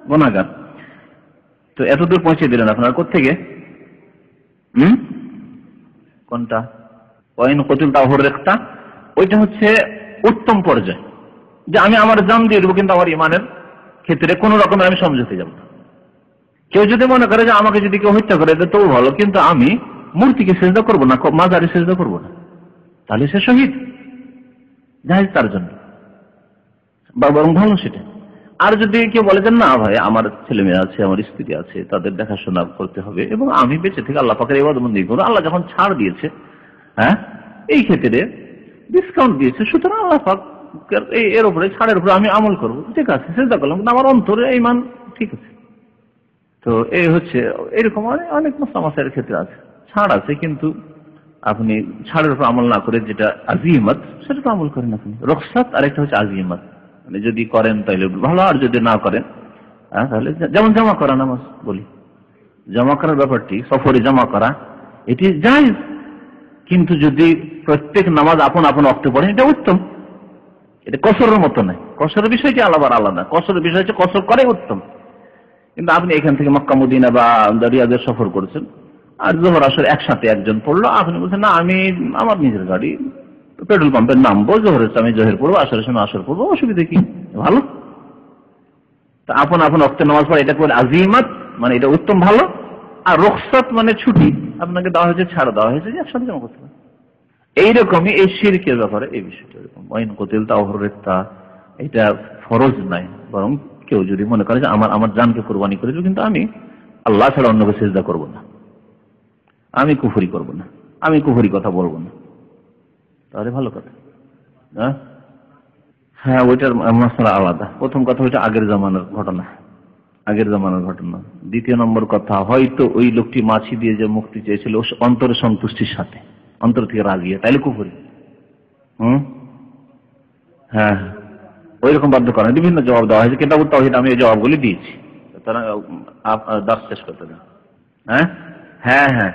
গুনাহগার। তো এতদূর পৌঁছে দিলেন আপনার কোত্থেকে? কোনটা? ওয়াইন কতুল তাহর রেখতা, ওইটা হচ্ছে উত্তম পর্যায়, যে আমি আমার জান দিয়ে দেবো, কিন্তু আমার ইমানের ক্ষেত্রে কোন রকমের আমি সমঝোতে যাব না। কেউ যদি মনে করে যে আমাকে যদি কেউ হত্যা করে তো ভালো, কিন্তু আমি মূর্তিকে সেজদা করবো না, মাজারে সেজদা করবো না, তাহলে সে শহীদ, জায়েজ তার জন্য, বা বরং ভালো সেটা। আর যদি কেউ বলে যে না ভাই আমার ছেলে মেয়ে আছে, আমার স্ত্রী আছে, তাদের দেখাশোনা করতে হবে, এবং আমি বেঁচে থেকে আল্লাহ পাকের ইবাদতবন্দি করবো, আল্লাহ যখন ছাড় দিয়েছে, হ্যাঁ, এই ক্ষেত্রে ডিসকাউন্ট দিয়েছে, সুতরাং আল্লাহ পাক এর উপরে, ছাড়ের উপরে আমি আমল করবো, ঠিক আছে, সেজদা করলাম, কিন্তু আমার অন্তরে ঈমান ঠিক আছে। তো এই হচ্ছে এরকম অনেক মাসাইলের ক্ষেত্রে আছে, ছাড় আছে, কিন্তু আপনি ছাড়ের উপর আমল না করে যেটা আজিমত, সেটা তো আমল করেন আপনি। রুখসাত আর একটা হচ্ছে আজিমত, মানে যদি করেন তাহলে ভালো, আর যদি না করেন তাহলে, যেমন জমা করা নামাজ বলি, জমা করার ব্যাপারটি, সফরে জমা করা, এটি জায়েজ, কিন্তু যদি প্রত্যেক নামাজ আপন আপন ওয়াক্তে পড়েন, এটা উত্তম। এটা কসরের মতো নয়, কসরের বিষয়টি আলাদা। কসরের বিষয় হচ্ছে কসর করে উত্তম। কিন্তু আপনি এখান থেকে মক্কা মদিনা বা রিয়াদের সফর করেছেন, আর জোহর আসর একসাথে একজন পড়লো, আপনি বলছেন না আমি আমার নিজের গাড়ি, পেট্রোল পাম্পের নামবো, জোহরের সময় জোহর পড়বো, আসরের সময় আসর পড়বো, অসুবিধা কি? ভালো। তা আপন আপন ওয়াক্তে নামাজ পড়া, এটা করে আজিমত, মানে এটা উত্তম, ভালো। আর রুখসাত মানে ছুটি, আপনাকে দেওয়া হয়েছে, ছাড় দেওয়া হয়েছে যে একসাথে জমা করতে হবে। এইরকমই এই শিরকের ব্যাপারে এই বিষয়টা এরকম, ওয়াইন কতিল তাওহর রেখতা, এটা ফরজ নাই, বরং কেউ যদি মনে করে যে আমার জানকে কুরবানি করে দেব, কিন্তু আমি আল্লাহ ছাড়া অন্যকে সিজদা করব না, আমি কুফরি করব না, আমি কুফরি কথা বলবো না, তাহলে ভালো কথা। হ্যাঁ, ওইটার মশলা আলাদা। প্রথম কথা ওইটা আগের জামানার ঘটনা। দ্বিতীয় নম্বর কথা, হয়তো ওই লোকটি মাছি দিয়ে যে মুক্তি চেয়েছিল অন্তরের সন্তুষ্টির সাথে, অন্তর থেকে রাজি, তাইলে কুফরি। হ্যাঁ, ওইরকম বাধ্য করেন। বিভিন্ন জবাব দেওয়া হয়েছে কিতাবুত তাওহীদ, আমি এই জবাবগুলি দিয়েছি, সুতরাং দাস শেষ করতে দেন। হ্যাঁ,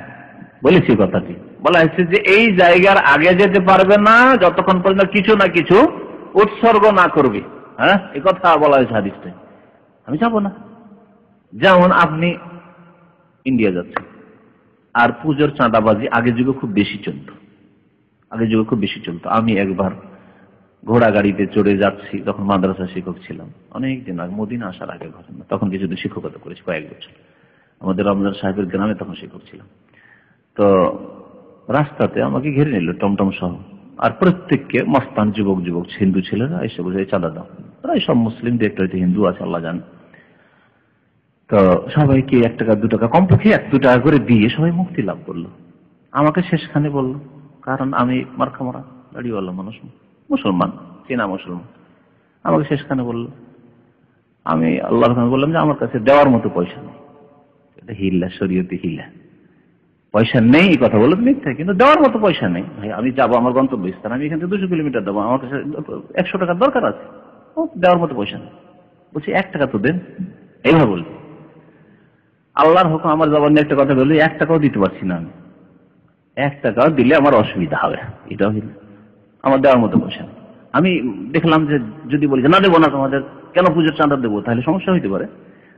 বলেছি কথাটি, বলা হয়েছে যে এই জায়গার আগে যেতে পারবে না যতক্ষণ পর্যন্ত কিছু না কিছু উৎসর্গ না করবে। হ্যাঁ, এই কথা বলা হয়েছে হাদিসটাই। আমি যাবো না। যেমন আপনি ইন্ডিয়া যাচ্ছেন, আর পুজোর চাঁদাবাজি আগের যুগে খুব বেশি চলতো। আমি একবার ঘোড়া গাড়িতে চড়ে যাচ্ছি, তখন মাদ্রাসা শিক্ষক ছিলাম, অনেকদিন আগে, মদিনা আসার আগে ঘটনা। তখন কিছুদিন শিক্ষকতা করেছি, কয়েক বছর, আমাদের রমজান সাহেবের গ্রামে তখন শিক্ষক ছিলাম। তো রাস্তাতে আমাকে ঘিরে নিল টমটম সহ, আর প্রত্যেককে মস্তান যুবক হিন্দু ছেলেরা এসে বলে চাঁদা দাও। প্রায় সব মুসলিম, একটা হয়তো হিন্দু আছে, আল্লাহ জানে। তো সবাইকে 1 টাকা 2 টাকা, কমপক্ষে 1-2 টাকা করে দিয়ে সবাই মুক্তি লাভ করলো। আমাকে শেষখানে বললো, কারণ আমি মার্কা মারা দাড়িওয়ালা মানুষ, মুসলমান, চেনা মুসলমান, আমাকে শেষখানে বললো, আমি আল্লাহর কাছে বললাম যে আমার কাছে দেওয়ার মতো পয়সা নেই। এটা হিল্লা, শরীয়তে হিল্লা, পয়সা নেই এই কথা বলো মিথ্যা, কিন্তু দেওয়ার মতো পয়সা নেই। ভাই আমি যাবো আমার গন্তব্যস্থান, আমি এখান থেকে 200 কিলোমিটার দেবো, আমার কাছে 100 টাকার দরকার আছে, দেওয়ার মতো পয়সা নেই। বলছি 1 টাকা তো দেন, এইভাবে বলছি। আল্লাহর হুকুম, আমার জবান নিয়ে একটা কথা বলি, 1 টাকাও দিতে পারছি না আমি। 1 টাকাও দিলে আমার অসুবিধা হবে, এটাও আমার দেওয়ার মতো পয়সা নেই। আমি দেখলাম যে যদি বলি না দেবো না তোমাদের, কেন পুজোর চাঁদা দেবো, তাহলে সমস্যা হইতে পারে।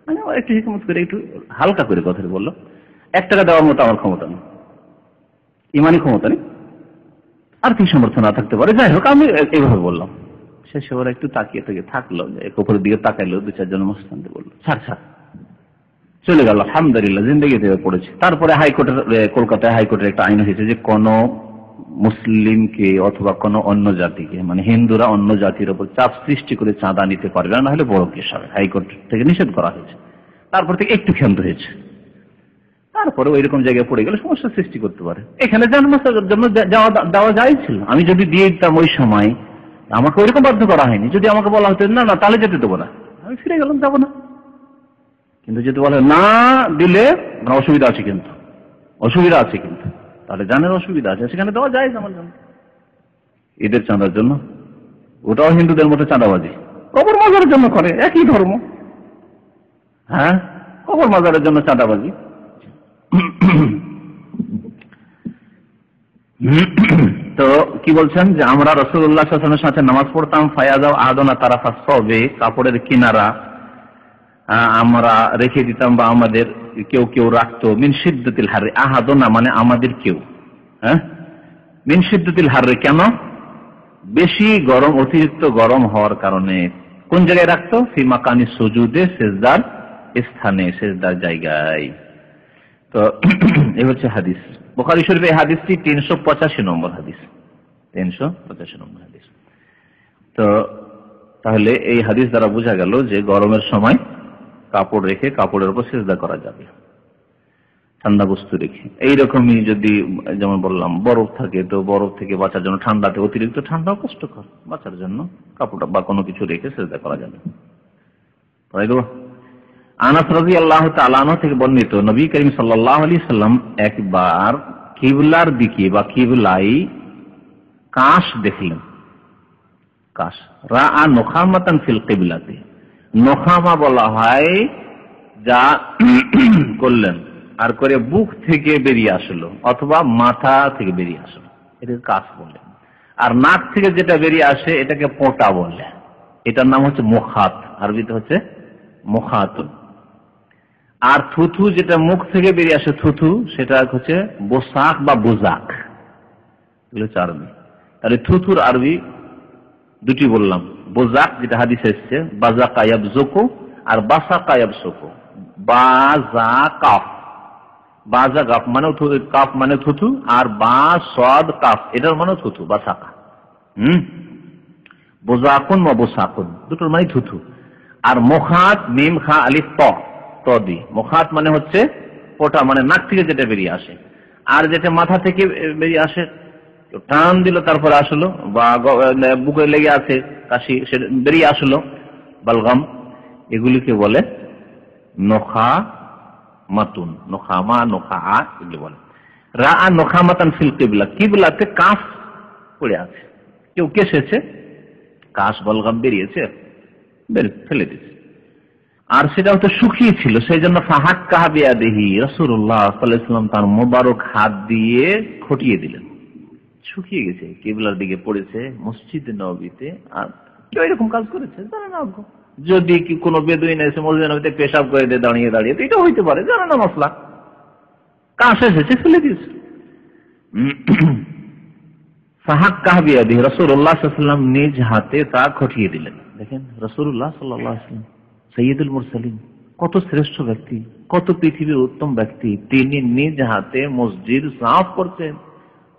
মানে একটু হিকমত করে একটু হালকা করে কথা বললো, 1 টাকা দেওয়ার মতো আমার ক্ষমতা নেই, ইমানি ক্ষমতা নেই, আর্থিক সামর্থ্য না থাকতে পারে, যাই হোক আমি এইভাবে বললাম। শেষে ওরা একটু তাকিয়ে থেকে থাকলো, এক উপরের দিকে তাকাইলো, 2-4 জন মুসলমানকে বললো ছাড় ছাড়, চলে গেল। আলহামদুলিল্লাহ জিন্দগি থেকে পড়েছে। তারপরে হাইকোর্টের, কলকাতায় হাইকোর্টের একটা আইন হয়েছে যে কোন মুসলিমকে অথবা কোন অন্য জাতিকে, মানে হিন্দুরা অন্য জাতির উপর চাপ সৃষ্টি করে চাঁদা নিতে পারবে না, হলে বড় কেস হবে। হাইকোর্ট থেকে নিষেধ করা হয়েছে। তারপর থেকে একটু ক্ষান্ত হয়েছে। তারপরে ওই রকম জায়গায় পড়ে গেলে সমস্যার সৃষ্টি করতে পারে। এখানে জন্মের জন্য দেওয়া যায় ছিল, আমি যদি দিয়ে দিতাম ওই সময়, আমাকে ওইরকম বাধ্য করা হয়নি। যদি আমাকে বলা হতো না না তাহলে যেতে দেবো না, আমি ফিরে গেলাম, যাবো না। কিন্তু যদি বলে না দিলে অসুবিধা আছে, কিন্তু অসুবিধা আছে, কিন্তু তাহলে জানের অসুবিধা আছে, সেখানে দেওয়া যায় আমার জন্য। ঈদের চাঁদার জন্য, ওটাও হিন্দুদের মতো চাঁদাবাজি, কবর মাজারের জন্য করে, একই ধর্ম। হ্যাঁ, কবর মাজারের জন্য চাঁদাবাজি। তো কি বলছেন যে আমরা রাসূলুল্লাহ সাল্লাল্লাহু আলাইহি ওয়াসাল্লামের সাথে নামাজ পড়তাম, ফায়াযাও আহাদুনা তারাফা সাওবে, কাপড়ের কিনারা আমরা রেখে দিতাম, বা আমাদের কেউ কেউ রাখতো, মিন শিদ্দাতিল হাররি, আহাদুনা মানে আমাদের কেউ, হ্যাঁ, মিন শিদ্দাতিল হাররি, কেন? বেশি গরম, অতিরিক্ত গরম হওয়ার কারণে। কোন জায়গায় রাখতো? ফি মাকানি সুজুদে, সিজদার স্থানে, সিজদার জায়গায়। তো এই হচ্ছে হাদিস। বুখারী শরীফে এই হাদিসটি 385 নম্বর হাদিস, 385 নম্বর হাদিস। তো তাহলে এই হাদিস দ্বারা বোঝা গেল যে গরমের সময় কাপড় রেখে কাপড়ের উপর সিজদা করা যাবে, ঠান্ডা বস্তু রেখে। এইরকমই যদি যেমন বললাম বরফ থাকে, তো বরফ থেকে বাঁচার জন্য, ঠান্ডাতে অতিরিক্ত ঠান্ডাও কষ্টকর, বাঁচার জন্য কাপড় বা কোনো কিছু রেখে সিজদা করা যাবে। আনাস রাদিয়াল্লাহু তাআলা আনহু থেকে বর্ণিত, নবী করিম সাল্লাল্লাহু আলাইহি সাল্লাম একবার কিবলার দিকে বা কিবলাই কাশ দেখলেন। কাশ, রাআ নুখামাতান ফিল কিবলাতে, নখামা বলা হয় যা করলেন আর করে বুক থেকে বেরিয়ে আসলো অথবা মাথা থেকে বেরিয়ে আসলো, এটাকে কাশ বললেন। আর নাক থেকে যেটা বেরিয়ে আসে এটাকে পোঁটা বলে, এটার নাম হচ্ছে মুখাত, আরবিতে হচ্ছে মুখাতুন। আর থুথু যেটা মুখ থেকে বেরিয়ে আসে, থুথু, সেটা হচ্ছে বোসাক বা বোজাক, এগুলো হচ্ছে আরবি। তাহলে থুথুর আরবি দুটি বললাম, বোজাক যেটা হাদিসে এসেছে, বাজাকা ইয়াবজুকু, আর বাসাকা ইয়াবসুকু। বাজা কাফ, বাজা কাফ মানে কাফ মানে থুথু, আর বা সাদ কাফ এটার মানে থুথু, বাসাকা। বোজাকুন বা বোসাকুন দুটোর মানে থুথু। আর মুখাত, মিম খা আলিফ ত, তদি। মুখাত মানে হচ্ছে পোটা, মানে নাক থেকে যেটা বেরিয়ে আসে। আর যেটা মাথা থেকে বেরিয়ে আসে, টান দিল তারপরে আসলো, বা বুকে লেগে আছে কাশি, সেটা বেরিয়ে আসলো, বালগাম, এগুলিকে বলে নখা মাতুন, নখামা, নখা এগুলি বলে। রাআ নখামাতান ফিল কিবলা, কিবলাতে কাশ পড়ে আছে, কেউ কেসেছে, কাশ বলগাম বেরিয়েছে, ফেলে দিয়েছে। আর সেটা হয়তো শুকিয়ে ছিল, সেই জন্য ফাহাক্কাহা বিয়াদিহি, রাসূলুল্লাহ সাল্লাল্লাহু আলাইহি ওয়াসাল্লাম তার মোবারক হাত দিয়ে খটিয়ে দিলেন। শুকিয়ে গেছে, কিবলার দিকে পড়েছে মসজিদ নববীতে। আর কেউ এরকম কাজ করেছে জানে না, যদি কি কোনো বেদুইন এসে মসজিদ নববীতে পেশাব করে দেয় দাঁড়িয়ে দাঁড়িয়ে, তো এটা হইতে পারে, জানে না মশলা, কাশ এসেছে ফেলে দিয়েছে। ফাহাক্কাহা বিয়াদিহি, রাসূলুল্লাহ সাল্লাল্লাহু আলাইহি ওয়াসাল্লাম নিজ হাতে তা খটিয়ে দিলেন। দেখেন রাসূলুল্লাহ সাল্লাল্লাহু আলাইহি ওয়াসাল্লাম সাইয়্যিদুল মুরসালিন, কত শ্রেষ্ঠ ব্যক্তি, কত পৃথিবীর উত্তম ব্যক্তি, তিনি নিজ হাতে মসজিদ সাফ করছেন।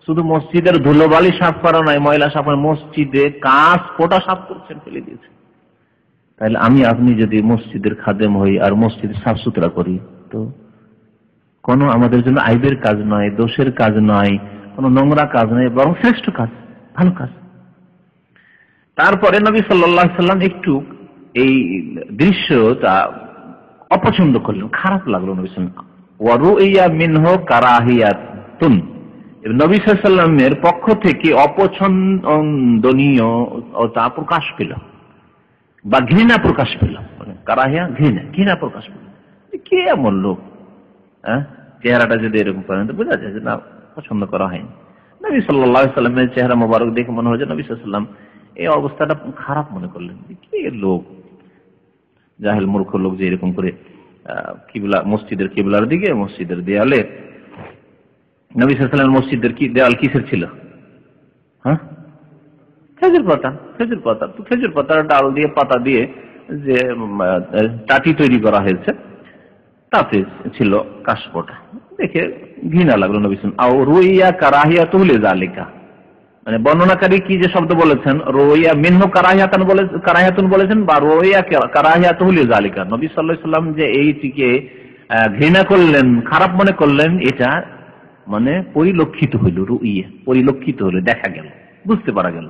শুধু মসজিদের ধুলোবালি সাফ করা নয়, ময়লা সাফ, মসজিদে কাঁচ পোটা সাফ করছেন, ফেলে দিয়েছেন। তাহলে আমি আপনি যদি মসজিদের খাদেম হই আর মসজিদ সাফ সুতরা করি, তো কোনো আমাদের জন্য আইবের কাজ নয়, দোষের কাজ নয়, কোনো নোংরা কাজ নয়, বরং শ্রেষ্ঠ কাজ, ভালো কাজ। তারপরে নবী সাল্লাল্লাহু আলাইহি সাল্লাম একটু এই দৃশ্যটা অপছন্দ করলেন, খারাপ লাগলো নবী সাল্লাল্লাহু আলাইহি ওয়াসাল্লাম। ওয়া রুইয়া মিনহু কারাহিয়াতুন, নবী সাল্লাল্লাহু আলাইহি ওয়াসাল্লামের পক্ষ থেকে অপছন্দনীয়তা প্রকাশ পেল বা ঘৃণা প্রকাশ পেল। কারাহিয়া ঘৃণা প্রকাশ পেল। কে এমন লোক, চেহারাটা যদি এরকম করেন তো বোঝা যায় যে না, পছন্দ করা হয়নি। নবী সাল্লাল্লাহু আলাইহি ওয়াসাল্লামের চেহারা মোবারক দেখে মনে হয় যে নবী সাল্লাল্লাহু আলাইহি ওয়াসাল্লাম এই অবস্থাটা খারাপ মনে করলেন। কে লোক, জাহেল মূর্খ লোক যে এরকম করে কিবলা, মসজিদের কিবলার দিকে, মসজিদের দেয়ালে, নবী সাল্লাল্লাহু আলাইহি ওয়াসাল্লামের মসজিদের কি দেয়াল কিসের ছিল? খেজুর পাতা। তো খেজুর পাতার ডাল দিয়ে, পাতা দিয়ে যে টাটি তৈরি করা হয়েছে তাতে ছিল কাশপটা। দেখে ঘৃণা লাগলো নবী সাল্লাল্লাহু আলাইহি ওয়াসাল্লাম। আও রুইয়া কারাহিয়াতুহু লিযালিকা, মানে বর্ণনাকারী কি যে শব্দ বলেছেন, রুইয়া মিনহু কারাহিয়াতুন বলেছেন বা রুইয়া কারাহিয়াতুহু লিযালিকা, নবী সাল্লাল্লাহু আলাইহি ওয়াসাল্লাম যে এইটিকে ঘৃণা করলেন, খারাপ মনে করলেন, এটা মানে পরিলক্ষিত হইল। রুইয়া পরিলক্ষিত হইল, দেখা গেল, বুঝতে পারা গেল।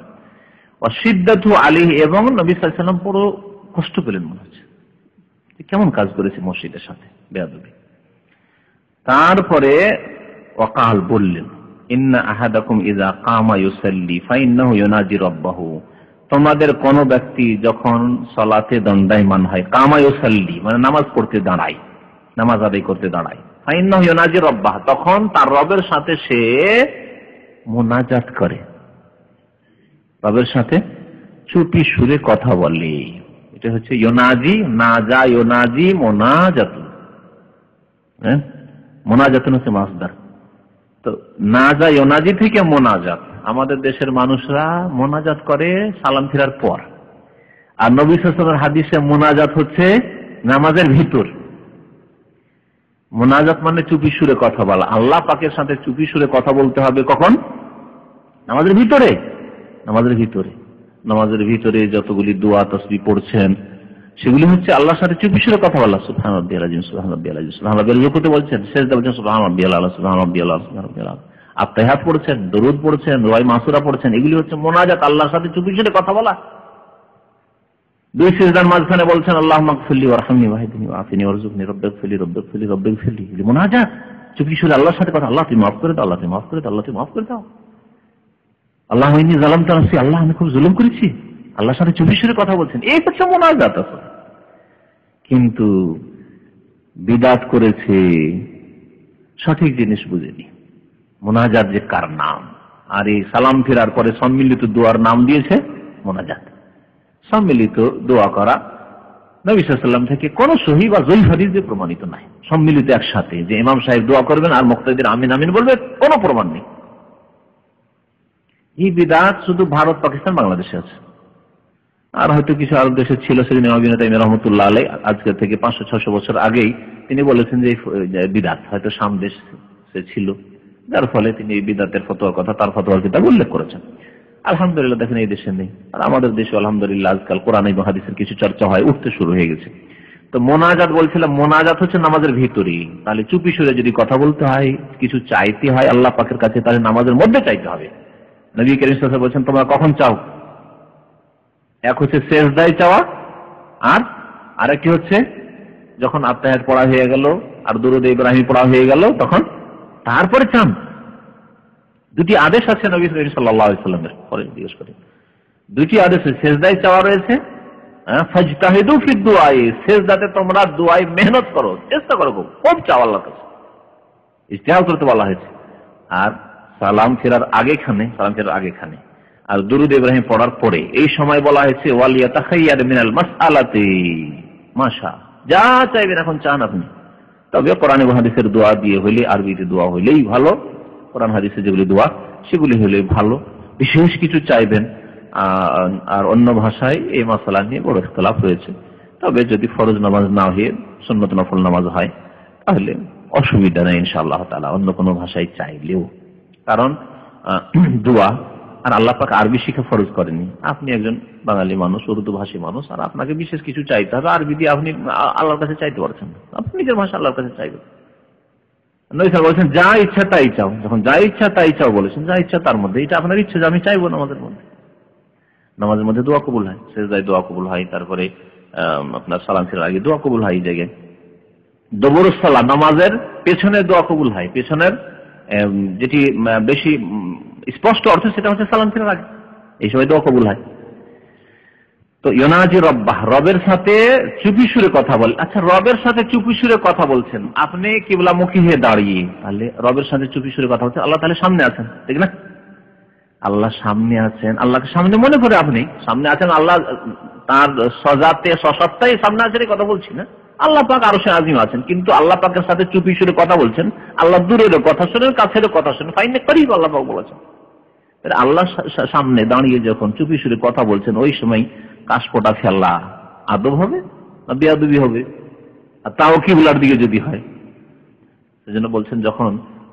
অসিদ্দাতু আলাইহি, এবং নবী সাল্লাল্লাহু আলাইহি ওয়াসাল্লাম পুরো কষ্ট পেলেন, মনে হচ্ছে কেমন কাজ করেছে মসজিদের সাথে, বেয়াদবি। তারপরে ওয়াকাল বললেন, ইন্না আহাদাকুম ইযা কামা ইউসাল্লি ফাইন্নাহু ইউনাজি রাব্বাহু, তোমাদের কোন ব্যক্তি যখন সালাতে দণ্ডায়মান হয়, কামা ইউসাল্লি মানে নামাজ পড়তে দাঁড়ায়, নামাজ আদায় করতে দাঁড়ায়, ফাইন্নাহু ইউনাজি রাব্বাহু, তখন তার রবের সাথে সে মুনাজাত করে, রবের সাথে চুপি সুরে কথা বলে। এটা হচ্ছে ইউনাজি, নাজা ইউনাজি, মুনাজাতুন। মুনাজাতুন হচ্ছে মাসদার। তো নাজা ইউনাজি থেকে মোনাজাত, আমাদের দেশের মানুষরা মোনাজাত করে সালাম ফিরার পর, আর নবী সাল্লাল্লাহু আলাইহি ওয়াসাল্লামের হাদিসে মোনাজাত হচ্ছে নামাজের ভিতর। মোনাজাত মানে চুপি সুরে কথা বলা, আল্লাহ পাকের সাথে চুপি সুরে কথা বলতে হবে কখন? নামাজের ভিতরে। নামাজের ভিতরে যতগুলি দোয়া তাসবিহ পড়ছেন সেগুলি হচ্ছে আল্লাহর সাথে চুপি সুরে কথা বলা। সুবহান রাব্বিয়াল আযীম, সুবহান রাব্বিয়াল আযীম, সুবহান রাব্বিয়াল আযীম করতে বলছেন, সিজদা বলছেন সুবহান রাব্বিয়াল আলা, সুবহান রাব্বিয়াল আলা, সুবহান রাব্বিয়াল আলা, আত্তাহিয়াত পড়ছেন, দরুদ পড়ছেন, রয় মাসুরা পড়ছেন, এগুলি হচ্ছে মোনাজাত, আল্লাহর সাথে চুপি সুরে কথা বলা। দুই সিজদার মাঝখানে বলছেন আল্লাহুম্মা গফিরলি ওয়ারহামনি ওয়াহদিনি ওয়াআফিনি ওয়ারযুকনি রব্বিগফিরলি, এগুলি মোনাজাত, চুপি সুরে আল্লাহর সাথে কথা। আল্লাহ তুমি মাফ করে দাও, আল্লাহ তুমি মাফ করে দাও, আল্লাহ তুমি মাফ করে দাও। আল্লাহুম্মা ইন্নী যালামতু নাফসি, আল্লাহ আমি খুব জুলুম করেছি, আল্লাহর সাথে চুপি সুরে কথা বলছেন, এই হচ্ছে মোনাজাত। কিন্তু বিদআত করেছে, সঠিক জিনিস বুঝেনি, মোনাজাত যে কার নাম, আর এই সালাম ফেরার পরে সম্মিলিত দোয়ার নাম দিয়েছে মোনাজাত। সম্মিলিত দোয়া করা নবী সাল্লাল্লাহু আলাইহি ওয়াসাল্লাম থেকে কোন সহিহ বা যঈফ হাদিসে প্রমাণিত নাই। সম্মিলিত একসাথে যে ইমাম সাহেব দোয়া করবেন আর মুক্তাদির আমিন আমিন বলবে, কোনো প্রমাণ নেই। এই বিদআত শুধু ভারত, পাকিস্তান, বাংলাদেশে আছে, আর হয়তো কিছু আরব দেশে ছিল। সেদিন ইমাম ইবনে তাইমিয়া রাহমাতুল্লাহ আলাইহি আজকে থেকে 500-600 বছর আগেই তিনি বলেছেন যে বিদআত হয়তো শাম দেশে ছিল, যার ফলে তিনি এই বিদআতের ফতোয়ার কথা তার ফতোয়ার কিতাবে উল্লেখ করেছেন। আলহামদুলিল্লাহ দেখেন এই দেশে নেই, আর আমাদের দেশে আলহামদুলিল্লাহ আজকাল কোরআন এবং হাদিসের কিছু চর্চা হয়, উঠতে শুরু হয়ে গেছে। তো মোনাজাত বলছিলাম, মোনাজাত হচ্ছে নামাজের ভিতরেই। তাহলে চুপি সুরে যদি কথা বলতে হয়, কিছু চাইতে হয় আল্লাহ পাকের কাছে, তাহলে নামাজের মধ্যে চাইতে হবে। নবী করিম সাল্লাল্লাহু আলাইহি ওয়াসাল্লাম বলেছেন তোমরা কখন চাও? এক হচ্ছে সেজদায় চাওয়া, আর আরেকটি হচ্ছে যখন আত্তাহিয়াত পড়া হয়ে গেল আর দুরূদ ইব্রাহিম পড়া হয়ে গেল তখন তারপরে চান। দুটি আদেশ আছে নবী সাল্লাল্লাহু আলাইহি ওয়াসাল্লামের, পরে জিজ্ঞেস করেন দুটি আদেশ, সেজদায় চাওয়া রয়েছে, ফাজতাহিদু ফিদ দুআই, সেজদাতে তোমরা দুআয় মেহনত করো, চেষ্টা করো, খুব চাও আল্লাহর কাছে, ইজতিহাদ করতে বলা হয়েছে। আর সালাম ফেরার আগেখানে আর দুরূদ ইব্রাহিম পড়ার পরে, এই সময় বলা হয়েছে ওয়ালিয়াতাখাইয়ার মিনাল মাসআলাতি মাশা, যা চাইবেন এখন চান আপনি। তবে কোরআন এবং হাদিসের দোয়া দিয়ে হইলে, আরবিতে দোয়া হইলেই ভালো, কোরআন হাদিসে যেগুলি দোয়া সেগুলি হলে ভালো। বিশেষ কিছু চাইবেন আর অন্য ভাষায় এই মাসালা নিয়ে বড় ইখতিলাফ রয়েছে। তবে যদি ফরজ নামাজ না হয়ে সুন্নত নফল নামাজ হয় তাহলে অসুবিধা নেই ইনশাআল্লাহ তাআলা অন্য কোনো ভাষায় চাইলেও। কারণ দোয়া আর আল্লাহ পাক আরবি শিখা ফরজ করেনি। আপনি একজন বাঙালি মানুষ, উর্দু ভাষী মানুষ, আর আপনাকে বিশেষ কিছু চাইতে হবে, আরবি দিয়ে আপনি আল্লাহর কাছে চাইতে পারছেন না, আপনি নিজের ভাষা আল্লাহর কাছে চাইবেন। নবী সাল্লাল্লাহু আলাইহি ওয়াসাল্লাম বলেছেন যা ইচ্ছা তাই চাও, যখন যা ইচ্ছা তাই চাও বলেছেন, যা ইচ্ছা তার মধ্যে, এটা আপনার ইচ্ছা যে আমি চাইবো নামাজের মধ্যে দোয়া কবুল হয়, সেজদায় দোয়া কবুল হয়, তারপরে আপনার সালাম ফেরার আগে দোয়া কবুল হয় এই জায়গায়। দবরুস সালাহ, নামাজের পেছনের দোয়া কবুল হয়। পেছনের যেটি বেশি স্পষ্ট অর্থ সেটা হচ্ছে সালাম ফেরার আগে, এই সময় দোয়া কবুল হয়। তো ইউনাজি রব্বাহ, রবের সাথে চুপি সুরে কথা বল। আচ্ছা, রবের সাথে চুপি সুরে কথা বলছেন, আপনি কিবলামুখী হয়ে দাঁড়িয়ে, তাহলে রবের সাথে চুপি সুরে কথা বলছেন, আল্লাহ তাহলে সামনে আছেন, ঠিক না? আল্লাহ সামনে আছেন, আল্লাহকে সামনে মনে করে আপনি সামনে আছেন, আল্লাহ তার সজাতে সসত্তায় সামনে আছেন, এই কথা বলছি না। আল্লাহ পাক আরশে আজিম আছেন, কিন্তু আল্লাহ পাকের সাথে চুপি সুরে কথা বলছেন। আল্লাহ দূরেরও কথা শোনেন, কাছেরও কথা শোনেন, ফাইনে করিব, আল্লাহ পাক বলেছেন। আল্লাহ সামনে দাঁড়িয়ে যখন চুপি সুরে কথা বলছেন, ওই সময় কাশপোটা ফেলা আদব হবে না বেয়াদবি হবে? আর তাও কিবলার দিকে যদি হয়। সেজন্য বলছেন যখন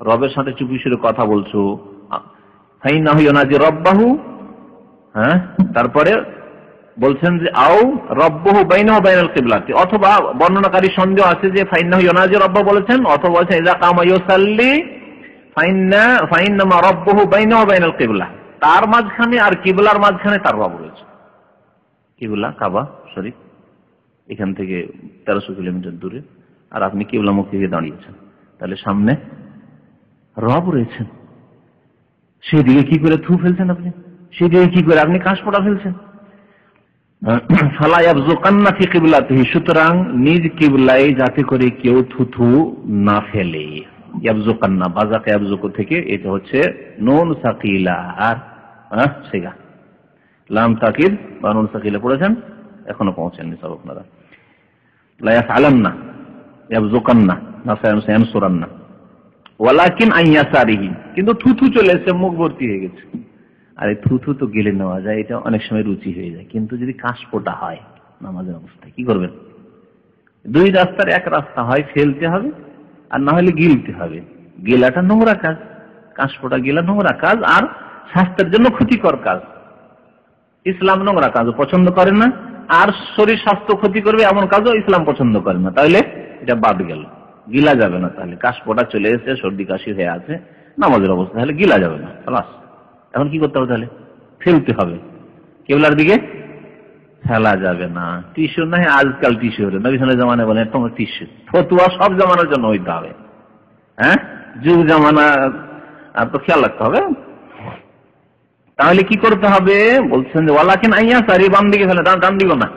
রবের সাথে চুপি সুরে কথা বলছো, রব্বাহু, হ্যাঁ, তারপরে বলছেন যে আও রব্বাহু বাইনাহু বাইনাল কিবলাতি, অথবা বর্ণনাকারী সন্দেহ আছে যে ফাইন্নাহু ইউনাজি রব্বাহু বলেছেন, অথবা বলেছেন ইযা কামা ইউসাল্লি ফাইন্নামা রব্বাহু বাইনাহু বাইনাল কিবলা, তার মাঝখানে আর কিবলার মাঝখানে তার রব রয়েছে। কিবলা কাবা শরীফ, এখান থেকে 1300 কিলোমিটার দূরে, আর আপনি কিবলামুখী হয়ে দাঁড়িয়েছেন, তাহলে সামনে রব রয়েছেন। সেদিকে কি করে থু ফেলছেন আপনি? সেদিকে কি করে আপনি কাশপোটা ফেলছেন? ফালা ইয়াবযুকান্না ফি কিবলাতিহি, সুতরাং নিজ কিবলায় যাতে করে কেউ থুথু না ফেলে। ইয়াবযুকান্না, বাযাকা ইয়াবযুকু থেকে, এটা হচ্ছে নুন সাকিলা আর সিগা, লাম তাকিদ বা নুন সাকিলা পড়েছেন, এখনো পৌঁছেননি সব আপনারা। লা ইয়াফআলান্না ইয়াবযুকান্না নাসায়ানসুরান্না ওয়ালাকিন আইয়াসারিহি, কিন্তু থুথু চলে এসে, মুখ ভর্তি হয়ে গেছে। আরে থুথু তো গিলে নেওয়া যায়, এটা অনেক সময় রুচি হয়ে যায়, কিন্তু যদি কাশপোটা হয় নামাজের অবস্থায় কি করবেন? দুই রাস্তার এক রাস্তা, হয় ফেলতে হবে আর না হলে গিলতে হবে। গিলাটা নোংরা কাজ, কাশপোটা গিলা নোংরা কাজ আর স্বাস্থ্যের জন্য ক্ষতিকর কাজ। ইসলাম নোংরা কাজও পছন্দ করে না, আর শরীর স্বাস্থ্য ক্ষতি করবে এমন কাজও ইসলাম পছন্দ করে না। তাহলে এটা বাদ গেল, গিলা যাবে না। তাহলে কাশপোটা চলে এসে সর্দি কাশি হয়ে আছে নামাজের অবস্থা, তাহলে গিলা যাবে না। এখন কি করতে হবে? তাহলে ফেলতে হবে, কিবলার দিকে ফেলা যাবে না। টিস্যু নাই, আজকাল টিস্যু হলো, নবী সাল্লাল্লাহু আলাইহি ওয়াসাল্লাম বলেন তোমার টিস্যু, ফতুয়া সব জামানার জন্য হইতে হবে। হ্যাঁ, যুগ জামানা আর তো খেয়াল রাখতে হবে। তাহলে কি করতে হবে? বলছেন যে ওয়ালাকিন আইয়াসারি, বাম দিকে ফেলে, ডান দিকে না।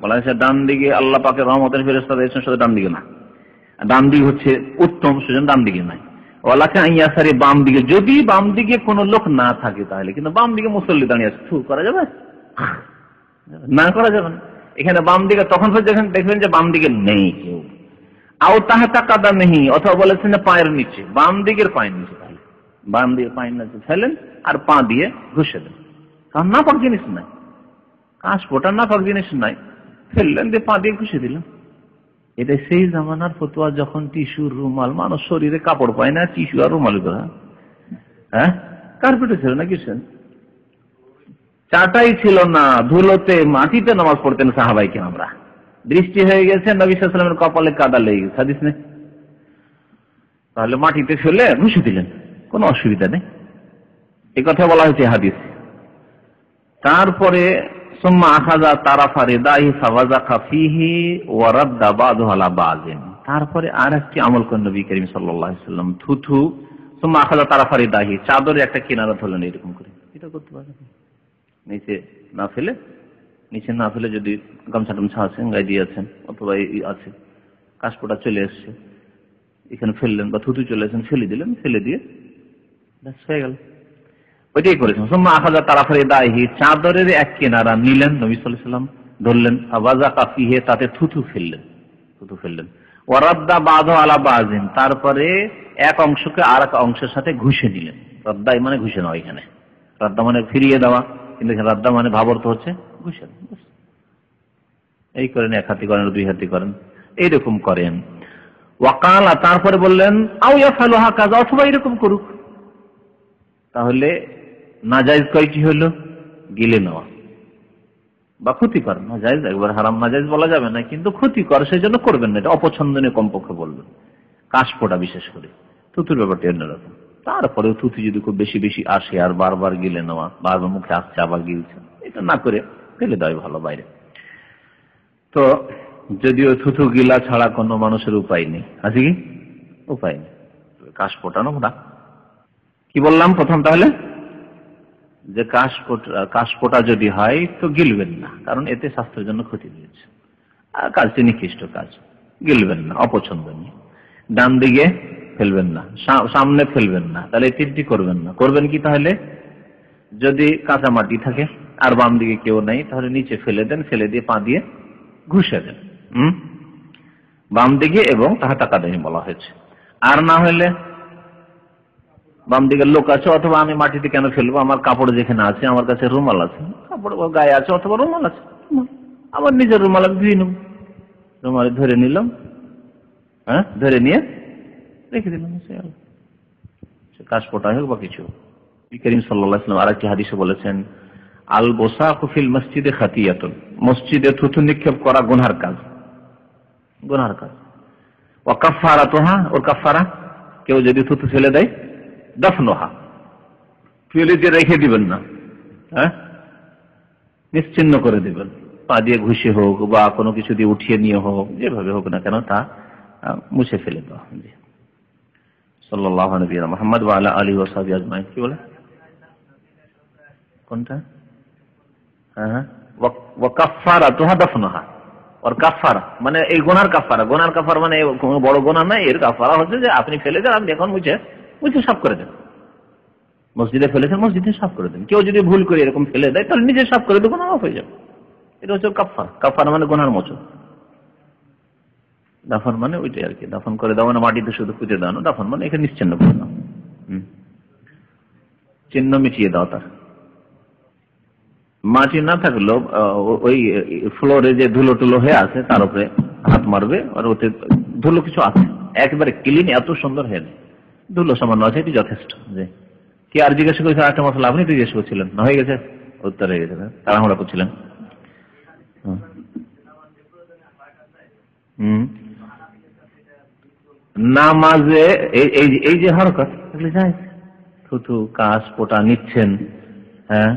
বলা হয়েছে ডান দিকে আল্লাহ পাকের রহমতের ফেরেশতা রয়েছেন, শুধু ডান দিকে না, ডান দিকে হচ্ছে উত্তম, সেজন্য ডান দিকে নাই। ওয়ালাকিন আইয়াসারি, বাম দিকে। যদি বাম দিকে কোনো লোক না থাকে তাহলে, কিন্তু বাম দিকে মুসল্লি দাঁড়িয়ে আছে, থু করা যাবে না? করা যাবে না। এখানে বাম দিকে তখন দেখবেন যে বাম দিকে নেই কেউ। আও তাহাতা কাদামিহি, অথবা বলেছেন যে পায়ের নিচে, বাম দিকের পায়ের নিচে, তাহলে বাম দিকে পায়ের নিচে ফেলেন আর পা দিয়ে ঘষে দেন, কারণ নাপাক জিনিস নাই, কাশপোটা নাপাক জিনিস নাই, ফেললেন দিয়ে পা দিয়ে ঘষে দিলেন। এটা সেই জামানার ফতোয়া যখন টিস্যু, রুমাল, মানুষ শরীরে কাপড় পায় না, টিস্যু আর রুমাল, হ্যাঁ, কার্পেটে ছিল না, কিছু চাটাই ছিল না, ধুলোতে মাটিতে নামাজ পড়তেন সাহাবাই কেরামরা। বৃষ্টি হয়ে গেছে, নবী সাল্লাল্লাহু আলাইহি ওয়াসাল্লামের কপালে কাদা লেগে গেছে, হাদিস নেই? তাহলে মাটিতে ফেলে ঘষে দিলেন, কোনো অসুবিধা নেই, এই কথা বলা হয়েছে হাদিস। তারপরে সুম্মা আখাযা তারাফা রিদাহি ফাওয়াজাকা ফিহি ওয়া রাদ্দা বাযহু আলা বাযিন, তারপরে আরেকটি আমল করেন নবী করিম সাল্লাল্লাহু আলাইহি ওয়াসাল্লাম, থুথু। সুম্মা আখাযা তারাফা রিদাহি, চাদরের একটা কিনারা ধরলেন এরকম করে, এটা করতে পারেন। নিচে না ফেলে যদি গামছা টামছা আছে, গায়ে দিয়েছেন, অথবা আছে কাশপোটা চলে এসছে, এখানে ফেললেন, বা থুতু চলে এসেছেন, ফেলে দিলেন, ফেলে দিয়ে ব্যাস হয়ে গেল। ওইটাই করেছেন। সুম্মা আখাযা তারাফা রিদাহি, চাদরের এক কিনারা নিলেন, নবী সাল্লাল্লাহু আলাইহি ওয়াসাল্লাম ধরলেন, ফাওয়াজাকা ফিহি, তাতে থুতু ফেললেন, ওয়া রাদ্দা বাযহু আলা বাযিন, তারপরে এক অংশকে আর এক অংশের সাথে ঘুষে দিলেন। রাদ্দা মানে ঘুষে নেওয়া, এখানে রাদ্দা মানে ফিরিয়ে দেওয়া, কিন্তু এখানে রাদ্দা মানে ভাবার্থ হচ্ছে ঘুষে। এই করেন, এক হাতি করেন, দুই হাতি করেন, এইরকম করেন। ওয়াকালা, তারপরে বললেন আও ইয়াফআলু হাকাযা, অথবা এরকম করুক। তাহলে নাজায়েজ কয়টি হলো? গিলে নেওয়া বা ক্ষতিকর। নাজায়েজ একবার হারাম নাজায়েজ বলা যাবে না, কিন্তু ক্ষতিকর, সেই জন্য করবেন না, এটা অপছন্দনীয় কমপক্ষে বলবেন। কাশপোটা বিশেষ করে, থুতুর ব্যাপারটা অন্যরকম। তারপরেও থুতু যদি খুব বেশি বেশি আসে আর বারবার গিলে নেওয়া, বারবার মুখে আসছে আবার গিলছে, এটা না করে ফেলে দেওয়াই ভালো বাইরে। তো যদিও থুথু গিলা ছাড়া কোনো মানুষের উপায় নেই, আছে কি উপায় নেই, কাশ ফোটানো না। কি বললাম প্রথম তাহলে, যে কাশ ফোটা যদি হয় তো গিলবেন না, কারণ এতে স্বাস্থ্যের জন্য ক্ষতি রয়েছে, আর কাজটি নিকৃষ্ট কাজ, গিলবেন না, অপছন্দনীয়। ডান দিকে ফেলবেন না, সামনে ফেলবেন না, তাহলে এই তিনটি করবেন না। করবেন কি তাহলে, যদি কাঁচা মাটি থাকে আর বাম দিকে কেউ নেই তাহলে নিচে ফেলে দেন, ফেলে দিয়ে পা দিয়ে ঘুষে দেন বাম দিকে, এবং তাহাতা কাদানি বলা হয়েছে। আর না হলে বাম দিকের লোক আছে, অথবা আমি মাটিতে কেন ফেলবো, আমার কাপড় যেখানে আছে, আমার কাছে রুমাল আছে, কাপড় গায়ে আছে, অথবা রুমাল আছে, আমার নিজের রুমাল আমি ধুয়ে নেব, রুমালে ধরে নিলাম, হ্যাঁ ধরে নিয়ে রেখে দিলাম, কাশ ফোটা হোক বা কিছু। করিম সাল্লাল্লাহু আলাইহি ওয়াসাল্লাম আরেকটি হাদিসে বলেছেন, আল বুসাকু ফিল মসজিদে খাতিয়াতুন, মসজিদে থুতু নিক্ষেপ করা গুনার কাজ, গুনার কাজ। ওয়া কাফারাতুহা, ওর কাফারা, কেউ যদি থুতু ফেলে দেয়, দাফনুহা, ফেলে দিয়ে রেখে দিবেন না, হ্যাঁ নিশ্চিহ্ন করে দিবেন, পা দিয়ে ঘুষে হোক বা কোনো কিছু দিয়ে উঠিয়ে নিয়ে হোক, যেভাবে হোক না কেন তা মুছে ফেলে দেওয়া। সাল্লাল্লাহু আলাইহি ওয়া মুহাম্মদ ওয়া আলা আলিহি ওয়া সাহবিহি আজমাইন। কি বলে কোনটা? হ্যাঁ, ওয়া কাফারাতুহা দাফনুহা, ওর কাফারা মানে এই গুনার কাফারা, গুনার কাফারা মানে কোনো বড় গুনাহ নয়, এর কাফারা হচ্ছে যে আপনি ফেলে দেন, আপনি এখন মুছে সাফ করে দেন, মসজিদে ফেলেছেন মসজিদে সাফ করে দেন। কেউ যদি ভুল করে এরকম ফেলে দেয় তাহলে নিজে সাফ করে দেবো, মাফ হয়ে যাবে। এটা হচ্ছে কাফারা। কাফারা মানে গুনার মোচন। দাফন মানে ওইটাই আর কি, দাফন করে দেওয়া মানে মাটিতে শুধু পুঁতে দেওয়ানো, দাফন মানে এখানে নিশ্চিহ্ন করে দাও, চিহ্ন মিটিয়ে দাও। তার মাটি না থাকলেও ওই ফ্লোরে যে ধুলো টুলো হয়ে আছে তার উপরে হাত মারবে, আর ওতে ধুলো কিছু আছে, একেবারে ক্লিন এত সুন্দর হয়ে নেই, ধুলো সামান্য আছে, এটি যথেষ্ট। যে কি আর জিজ্ঞাসা করেছেন একটা মশলা, আপনি তো জিজ্ঞেস করছিলেন, না হয়ে গেছে, উত্তর হয়ে গেছে, তাড়াহুড়া করছিলেন। নামাজে এই যে হরকত যায়, থুতু কাশ পোটা নিচ্ছেন, হ্যাঁ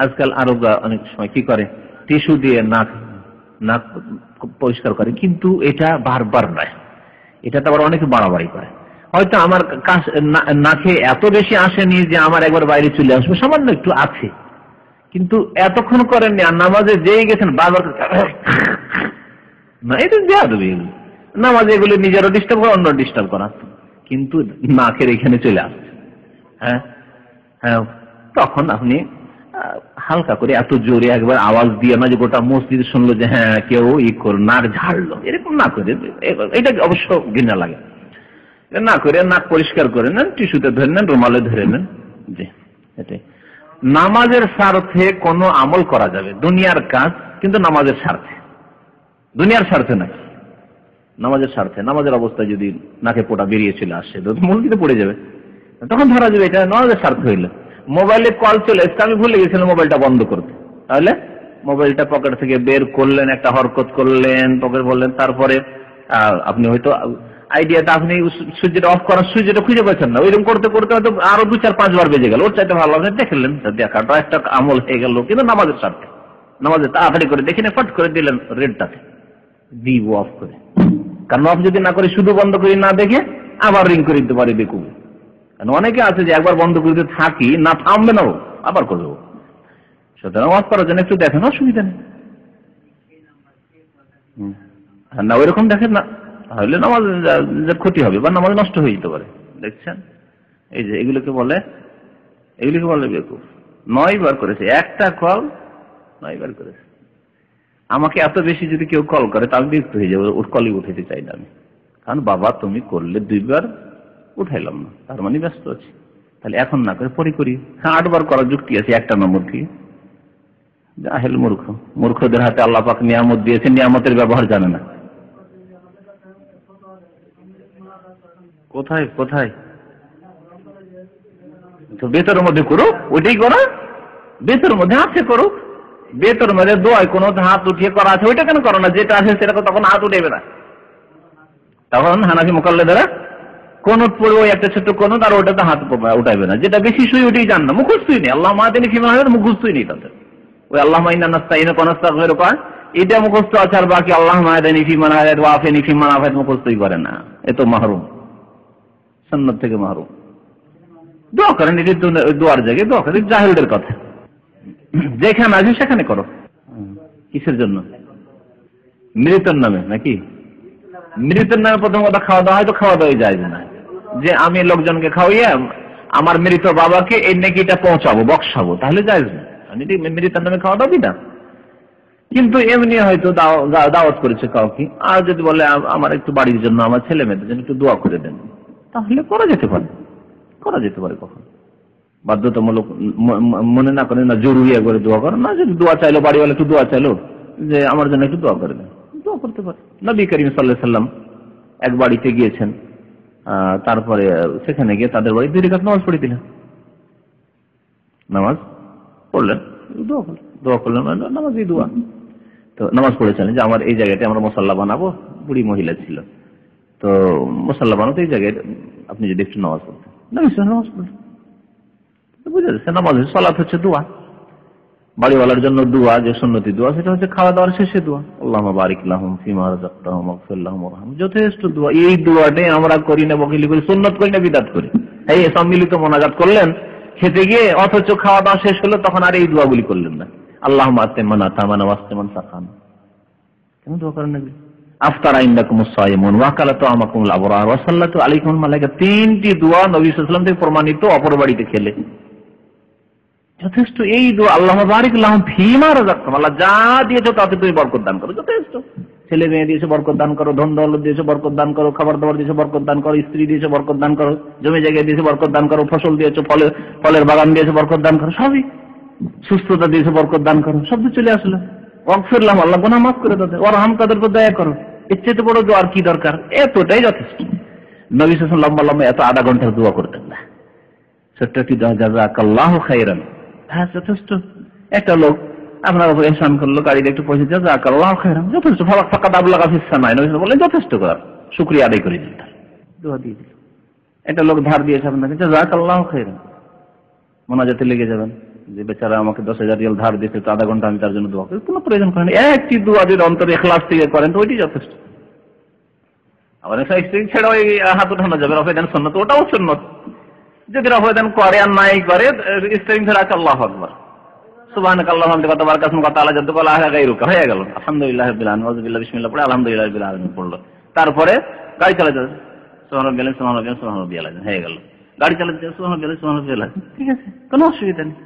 আজকাল আরো অনেক সময় কি করে, টিস্যু দিয়ে নাক পরিষ্কার করে, কিন্তু এটা বারবার নয়, এটা তো আবার অনেকে বাড়াবাড়ি করে। হয়তো আমার নাকে এত বেশি আসেনি যে আমার একবার বাইরে চলে আসবে, সামান্য একটু আছে, কিন্তু এতক্ষণ করেননি। আর নামাজে যেই গেছেন বারবার না, এটা বেয়াদবি। নামাজে এগুলো নিজেরও ডিস্টার্ব করা, অন্য ডিস্টার্ব করা, কিন্তু নাকের এখানে চলে আসছে, হ্যাঁ হ্যাঁ, তখন আপনি হালকা করে, এত জোরে একবার আওয়াজ দিয়ে না যে গোটা মসজিদ শুনলো যে হ্যাঁ কেউ নাক ঝাড়লো, এরকম না করে, এটা অবশ্য ঘৃণা লাগে, না করে নাক পরিষ্কার করে নেন, টিস্যুতে ধরে নেন, রুমালে ধরে নেন। জি, এটাই নামাজের স্বার্থে কোনো আমল করা যাবে, দুনিয়ার কাজ, কিন্তু নামাজের স্বার্থে, দুনিয়ার স্বার্থে নাই, নামাজের স্বার্থে। নামাজের অবস্থায় যদি নাকে পোটা বেরিয়ে চলে আসে তো মসজিদে পড়ে যাবে, তখন ধরা যাবে এটা নামাজের স্বার্থ হইলো। মোবাইলে কল চলে এসছে, আমি ভুলে গেছিলাম মোবাইলটা বন্ধ করতে, তাহলে মোবাইলটা পকেট থেকে বের করলেন, একটা হরকত করলেন, পকেট বললেন, তারপরে আপনি হয়তো আইডিয়াটা, আপনি সুইচটা অফ করার সুইচটা খুঁজে পাচ্ছেন না, ওইরকম করতে করতে হয়তো আরো 2-4-5 বার বেজে গেল, ওর চাইতে ভালো আপনি দেখলেন, দেখাটা একটা আমল হয়ে গেল, কিন্তু নামাজের স্বার্থে। নামাজে তাড়াতাড়ি করে দেখে ফট করে দিলেন রেডটাতে, দিব অফ করে, কারণ অফ যদি না করে শুধু বন্ধ করি না দেখে আবার রিং করে দিতে পারি বেকুব। কারণ অনেকে আছে যে একবার বন্ধ করে দিতে থাকি, না থামবে না, আবার করবো। সুতরাং অফ করার জন্য একটু দেখেন, অসুবিধা নেই, না ওইরকম দেখেন না, তাহলে নামাজ ক্ষতি হবে বা নামাজ নষ্ট হয়ে যেতে পারে। দেখছেন, এই যে এগুলোকে বলে বেকুব। 9 বার করেছে, একটা কল 9 বার করেছে। আমাকে এত বেশি যদি কেউ কল করে তা আমি বিরক্ত হয়ে যাবো, ওর কলই উঠাইতে চাই না আমি, কারণ বাবা তুমি করলে 2 বার উঠাইলাম না, তার মানে ব্যস্ত আছি, তাহলে এখন না করে পরে করি। হ্যাঁ 8 বার করার যুক্তি আছে, একটা নম্বর কি জাহেল মূর্খদের হাতে আল্লাহ পাক নিয়ামত দিয়েছে, নিয়ামতের ব্যবহার জানে না। কোথায় কোথায় তো বেতরের মধ্যে করো, ওইটাই করো, বেতরের মধ্যে আছে করো, বেতর মধ্যে দোয়ায় কোনো হাত উঠিয়ে করা আছে, ওইটা কেন করো না? যেটা আছে সেটা তখন হাত উঠেবে না, তখন হানাফি মুকাল্লিদেরা কোনট পড়বে, ওই একটা ছোট্ট কোনট, আর ওটাতে হাত উঠাইবে না, যেটা বেশি সুই ওইটাই জান না, মুখস্থই নেই। আল্লাহ মাহাদিনী ফিমা মুখস্থই নেই তাদের, ওই আল্লাহ মাইনা নাস্তাইনা কোনাস্তাগফিরুকা এটা মুখস্থ আছে, আর বাকি আল্লাহ মাহাদানি ফিমান হাদায়াত ওয়া আফিনি ফিমান আফায়াত মুখস্থই করে না, এ তো মাহরুম, সুন্নাত থেকে মাহরুম। দোয়া করেন, এটি দোয়ার জায়গায় দোয়া করেন, জাহেলদের কথা। যেখানে আছে সেখানে করো। কিসের জন্য? মৃতের নামে নাকি? মৃতের নামে প্রথম কথা খাওয়া দাওয়া হয়তো খাওয়া দাওয়াই যায় না, যে আমি লোকজনকে খাওয়াইয়া আমার মৃত বাবাকে এই নেকিটা পৌঁছাবো, বক্সাবো, তাহলে যায় না। আমি মৃতের নামে খাওয়া দাওয়া না, কিন্তু এমনি হয়তো দাওয়াত করেছে কাউকে, আর যদি বলে আমার একটু বাড়ির জন্য, আমার ছেলে মেয়েদের জন্য একটু দোয়া করে দেন, তাহলে করা যেতে পারে, করা যেতে পারে। কখন বাধ্যতামূলক মনে না করে, না জরুরি করে দোয়া করে না, যদি দোয়া চাইলো, বাড়িওয়ালা একটু দোয়া চাইলো যে আমার জন্য একটু দোয়া করে দেন, দোয়া করতে পারে। নবী করিম সাল্লাল্লাহু আলাইহি ওয়াসাল্লাম এক বাড়িতে গিয়েছেন, তারপরে সেখানে গিয়ে তাদের বাড়ি 2 রাকাত নামাজ পড়ে দিলেন, নামাজ পড়লেন, দোয়া করলেন, নামাজই দোয়া। তো নামাজ পড়েছিলেন যে আমার এই জায়গাতে আমরা মুসাল্লা বানাবো, বুড়ি মহিলা ছিল, তো মুসাল্লা বানাতে এই জায়গায় আপনি যদি একটু নামাজ পড়তেন, নামাজ পড়লেন। বুঝা যাচ্ছে নামাজ সালাত হচ্ছে দোয়া, বাড়িওয়ালার জন্য দোয়া, যে সুন্নতি দোয়া, সেটা হচ্ছে খাওয়া দাওয়ার শেষে দোয়া, আল্লাহুম্মা বারিক লাহুম ফিমা রাযাকতাহুম ওয়াগফির লাহুম ওয়ারহাম, যথেষ্ট দোয়া। এই দোয়াটাই আমরা করি না, বকিলি করি, সুন্নত করি না, বিদআত করি। এই সম্মিলিত মোনাজাত করলেন খেতে গিয়ে, অথচ খাওয়া দাওয়া শেষ হলো তখন আর এই দোয়াগুলি করলেন না, আল্লাহুম্মা আতিমান আতামানা ওয়াসতিমান সাকান, কেন দোয়া করেন না? আফতারা ইনদাকুমুস সায়িমুন ওয়া কালাতু আমাকুমুল আবরার ওয়া সাল্লাতু আলাইকুমুল মালায়েকা, 3টি দোয়া নবী সাল্লাল্লাহু আলাইহি ওয়াসাল্লাম থেকে প্রমাণিত, অপর বাড়িতে খেলে যথেষ্ট। এই দোয়া আল্লাহুম্মা বারিক লাহুম ফিমা রাযাকতাহুম, আল্লাহ যা দিয়েছো তাতে তুমি বরকত দান করো, যথেষ্ট। ছেলে মেয়ে দিয়েছো বরকত দান করো, ধন দৌলত দিয়েছো বরকত দান করো, খাবার দাবার দিয়েছো বরকত দান করো, স্ত্রী দিয়েছো বরকত দান করো, জমি জায়গা দিয়েছো বরকত দান করো, ফসল দিয়েছো, ফলের বাগান দিয়েছো বরকত দান করো, সবই। সুস্থতা দিয়েছো বরকত দান করো, সব চলে আসলো। ওয়াগফির লাহুম, আল্লাহ গুনাহ মাফ করে দাও, ওয়ারহাম, তাদের উপর দয়া করো। এর চেয়ে বড় দোয়া আর কি দরকার? এতটাই যথেষ্ট। নবী সাল্লাল্লাহু আলাইহি ওয়াসাল্লাম লম্বা লম্বা এত আধা ঘন্টার দোয়া করতেন না, ছোট্ট জাযাকাল্লাহু খাইরান, হ্যাঁ যথেষ্ট। একটা লোক আপনার উপর ইহসান করলো, গাড়িতে একটু পয়সা, জাযাকাল্লাহু খাইরান, যথেষ্ট। ফাকাদ আবলাগা ফিস সামাই, নবী বলেন যথেষ্ট কর, শুকরিয়া আদায় করে দিন, দোয়া দিয়ে দিল। একটা লোক ধার দিয়েছে আপনাকে, জাযাকাল্লাহু খাইরান, মোনাজাতে লেগে যাবেন যে বেচারা আমাকে 10,000 রিয়াল ধার দিয়েছে, তো আধা ঘন্টা আমি তার জন্য দোয়া করি, কোনো প্রয়োজন করেন। একটি দোয়া যদি অন্তরে ইখলাস থেকে করেন তো ওইটি যথেষ্ট। আবার স্ত্রী ছেড়ে ওই হাত উঠানো যাবে, রফায়দান সুন্নাত, ওটাও সুন্নাত। যদি রফায়দান করে আর নাই করে, স্ত্রী ধরে আছে আল্লাহু আকবার, সুবহানাকাল্লাহুম্মা ওয়া বিহামদিকা তাবারাকা ইসমুকা তাআলা জাদ্দুকা লা ইলাহা গায়রুকা, হয়ে গেল। আলহামদুলিল্লাহি রাব্বিল আলামিন, ওয়াজবিল্লাহি বিসমিল্লাহ পড়ে আলহামদুলিল্লাহি রাব্বিল আলামিন পড়লো, তারপরে গাড়ি চালা যাবে, সুবহানাল্লাহি সুবহানাল্লাহি সুবহানাল্লাহি আলাইহি, হয়ে গেল। গাড়ি চালাতে সুবহানাল্লাহি সুবহানাল্লাহি আলাইহি, ঠিক আছে, কোনো অসুবিধা নেই।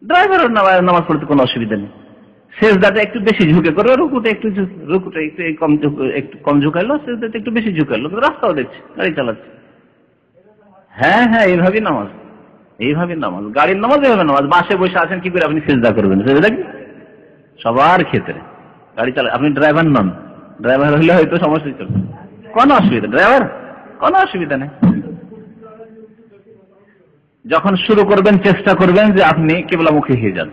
ড্রাইভারের নামাজ পড়তে কোনো অসুবিধা নেই। সেজদাতে একটু বেশি ঝুঁকে করে, রুকুটা একটু কম ঝুঁকাইলো, সেজদাতে একটু বেশি ঝুঁকাইলো, রাস্তাও দেখছে, গাড়ি চালাচ্ছে। হ্যাঁ হ্যাঁ, এইভাবেই নামাজ, এইভাবে নামাজ, গাড়ির নামাজ এইভাবে নামাজ। বাসে বসে আছেন, কি করে আপনি সেজদা করবেন? সেজদা কি সবার ক্ষেত্রে? গাড়ি চালা, আপনি ড্রাইভার নন, ড্রাইভার হলে হয়তো সমস্যা চলবে, কোনো অসুবিধা, ড্রাইভার কোনো অসুবিধা নেই। যখন শুরু করবেন চেষ্টা করবেন যে আপনি কিবলামুখী হয়ে যান,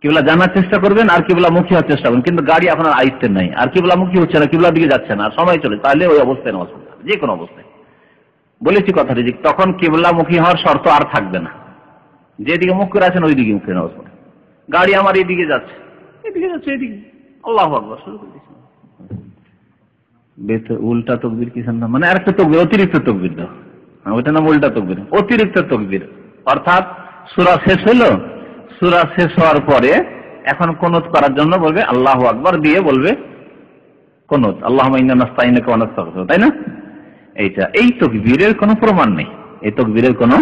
কিবলা জানার চেষ্টা করবেন আর কিবলামুখী হওয়ার চেষ্টা করবেন, কিন্তু গাড়ি আপনার আয়ত্তে নাই, আর কিবলামুখী হচ্ছে না, কিবলার দিকে যাচ্ছে না, আর সময় চলে, তাহলে ওই অবস্থায় নামাজ পড়তে হবে, যে কোনো অবস্থায়। বলেছি কথাটি, যে তখন কিবলামুখী হওয়ার শর্ত আর থাকবে না, যেদিকে মুখ করে আছেন ওই দিকে মুখে নামাজ পড়ে। গাড়ি আমার এইদিকে যাচ্ছে, এদিকে যাচ্ছে, এদিকে আল্লাহু আকবার শুরু করে দিয়েছে, উল্টা তকবীর কিসের নাম, মানে আরেকটা তকবীর, অতিরিক্ত তকবীর দাও, ওইটা নাম উল্টা তকবীর, অতিরিক্ত তকবীর। অর্থাৎ সূরা শেষ হলো, সূরা শেষ হওয়ার পরে এখন কুনুত করার জন্য বলবে আল্লাহু আকবার, দিয়ে বলবে কুনুত, আল্লাহুম্মা ইন্না নাস্তাইনুকা ওয়া নাস্তাগফিরুকা, তাই না? এইটা, এই তাকবীরের কোনো প্রমাণ নেই, এই তাকবীরের কোনো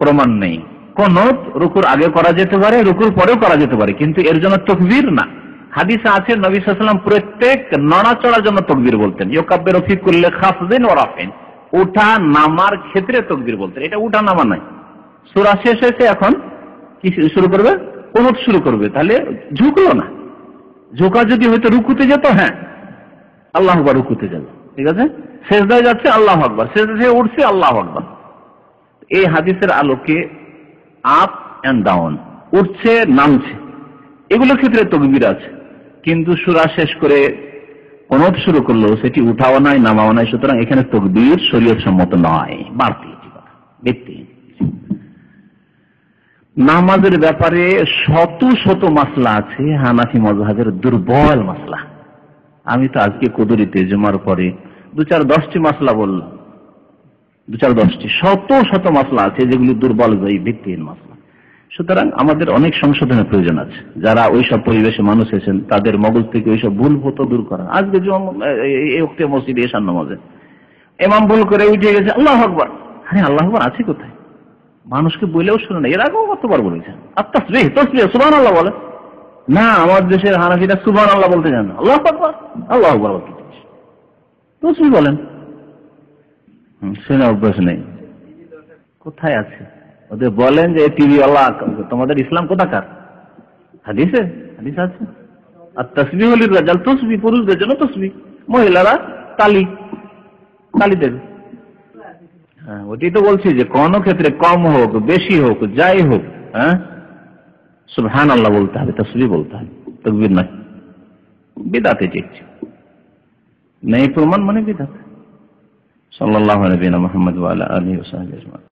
প্রমাণ নেই। কুনুত রুকুর আগে করা যেতে পারে, রুকুর পরেও করা যেতে পারে, কিন্তু এর জন্য তাকবীর না। হাদিসে আছে নবী সাল্লাল্লাহু আলাইহি ওয়াসাল্লাম প্রত্যেক নড়াচড়ার জন্য তাকবীর বলতেন, ইউকাব্বিরু ফি কুল্লি খাফদিন ওয়া রাফিন, উঠা নামার ক্ষেত্রে তাকবীর বলতেন। এটা উঠা নামা নয়। সূরা শেষ হয়েছে, এখন কি শুরু করবে? কুনুত শুরু করবে, তাহলে ঝুঁকলো না। ঝুঁকা যদি হয়তো রুকুতে যেত, হ্যাঁ আল্লাহু আকবার রুকুতে যাবে, ঠিক আছে, সেজদায় যাচ্ছে আল্লাহু আকবার, সেজদা থেকে উঠছে আল্লাহু আকবার। এই হাদিসের আলোকে আপ এন্ড ডাউন, উঠছে নামছে, এগুলোর ক্ষেত্রে তাকবীর আছে, কিন্তু সূরা শেষ করে কুনুত শুরু করলো, সেটি উঠাও নাই নামাও নাই, সুতরাং এখানে তাকবীর শরীয়ত সম্মত নয়, বাড়তি ব্যক্তি। নামাজের ব্যাপারে শত শত মাসলা আছে, হানাফি মাযহাবের দুর্বল মাসলা। আমি তো আজকে কুদরিতে জুমার পরে 2-4-10টি মাসলা বললাম, 2-4-10টি, শত শত মাসলা আছে যেগুলি দুর্বল, ভিত্তিহীন মাসলা। সুতরাং আমাদের অনেক সংশোধনের প্রয়োজন আছে। যারা ওইসব পরিবেশে মানুষ এসেছেন তাদের মগজ থেকে ওইসব ভুল হতো দূর করা। আজকে এই মসজিদে এশার নামাজে ইমাম ভুল করে উঠে গেছে, আল্লাহু আকবার। আরে আল্লাহু আকবার আছে কোথায়? মানুষকে বলেও শুনে না। এর আগেও কতবার বলেছেন তাসবিহ তাসবিহ সুবহানাল্লাহ বলে না। আমার দেশের হানাফিরা সুবহানাল্লাহ বলতে জানে না, আল্লাহু আকবার আল্লাহু আকবার তাসবিহ বলেন। শুনে অভ্যাস নেই, কোথায় আছে? ওদের বলেন যে টিভি আল্লাহ, তোমাদের ইসলাম কোথাকার? হাদিস আছে। আর তাসবিহ লির-রাজাল, তাসবিহ পুরুষদের জন্য, তাসবিহ মহিলারা তালি দেবে। হ্যাঁ, ওটাই তো বলছি যে কোন ক্ষেত্রে কম হোক বেশি হোক যাই হোক, হ্যাঁ, সুবহানাল্লাহ বলতে হবে, তাসবিহ বলতে হবে, তাকবীর নয়। বিদআতে দেখছি নেই প্রমাণ মানে বিদআত। সাল্লাল্লাহু আলাইহি ওয়া সাল্লাম মুহাম্মদ ওয়া আলা আলিহি ওয়া সাহবিহি আজমাইন।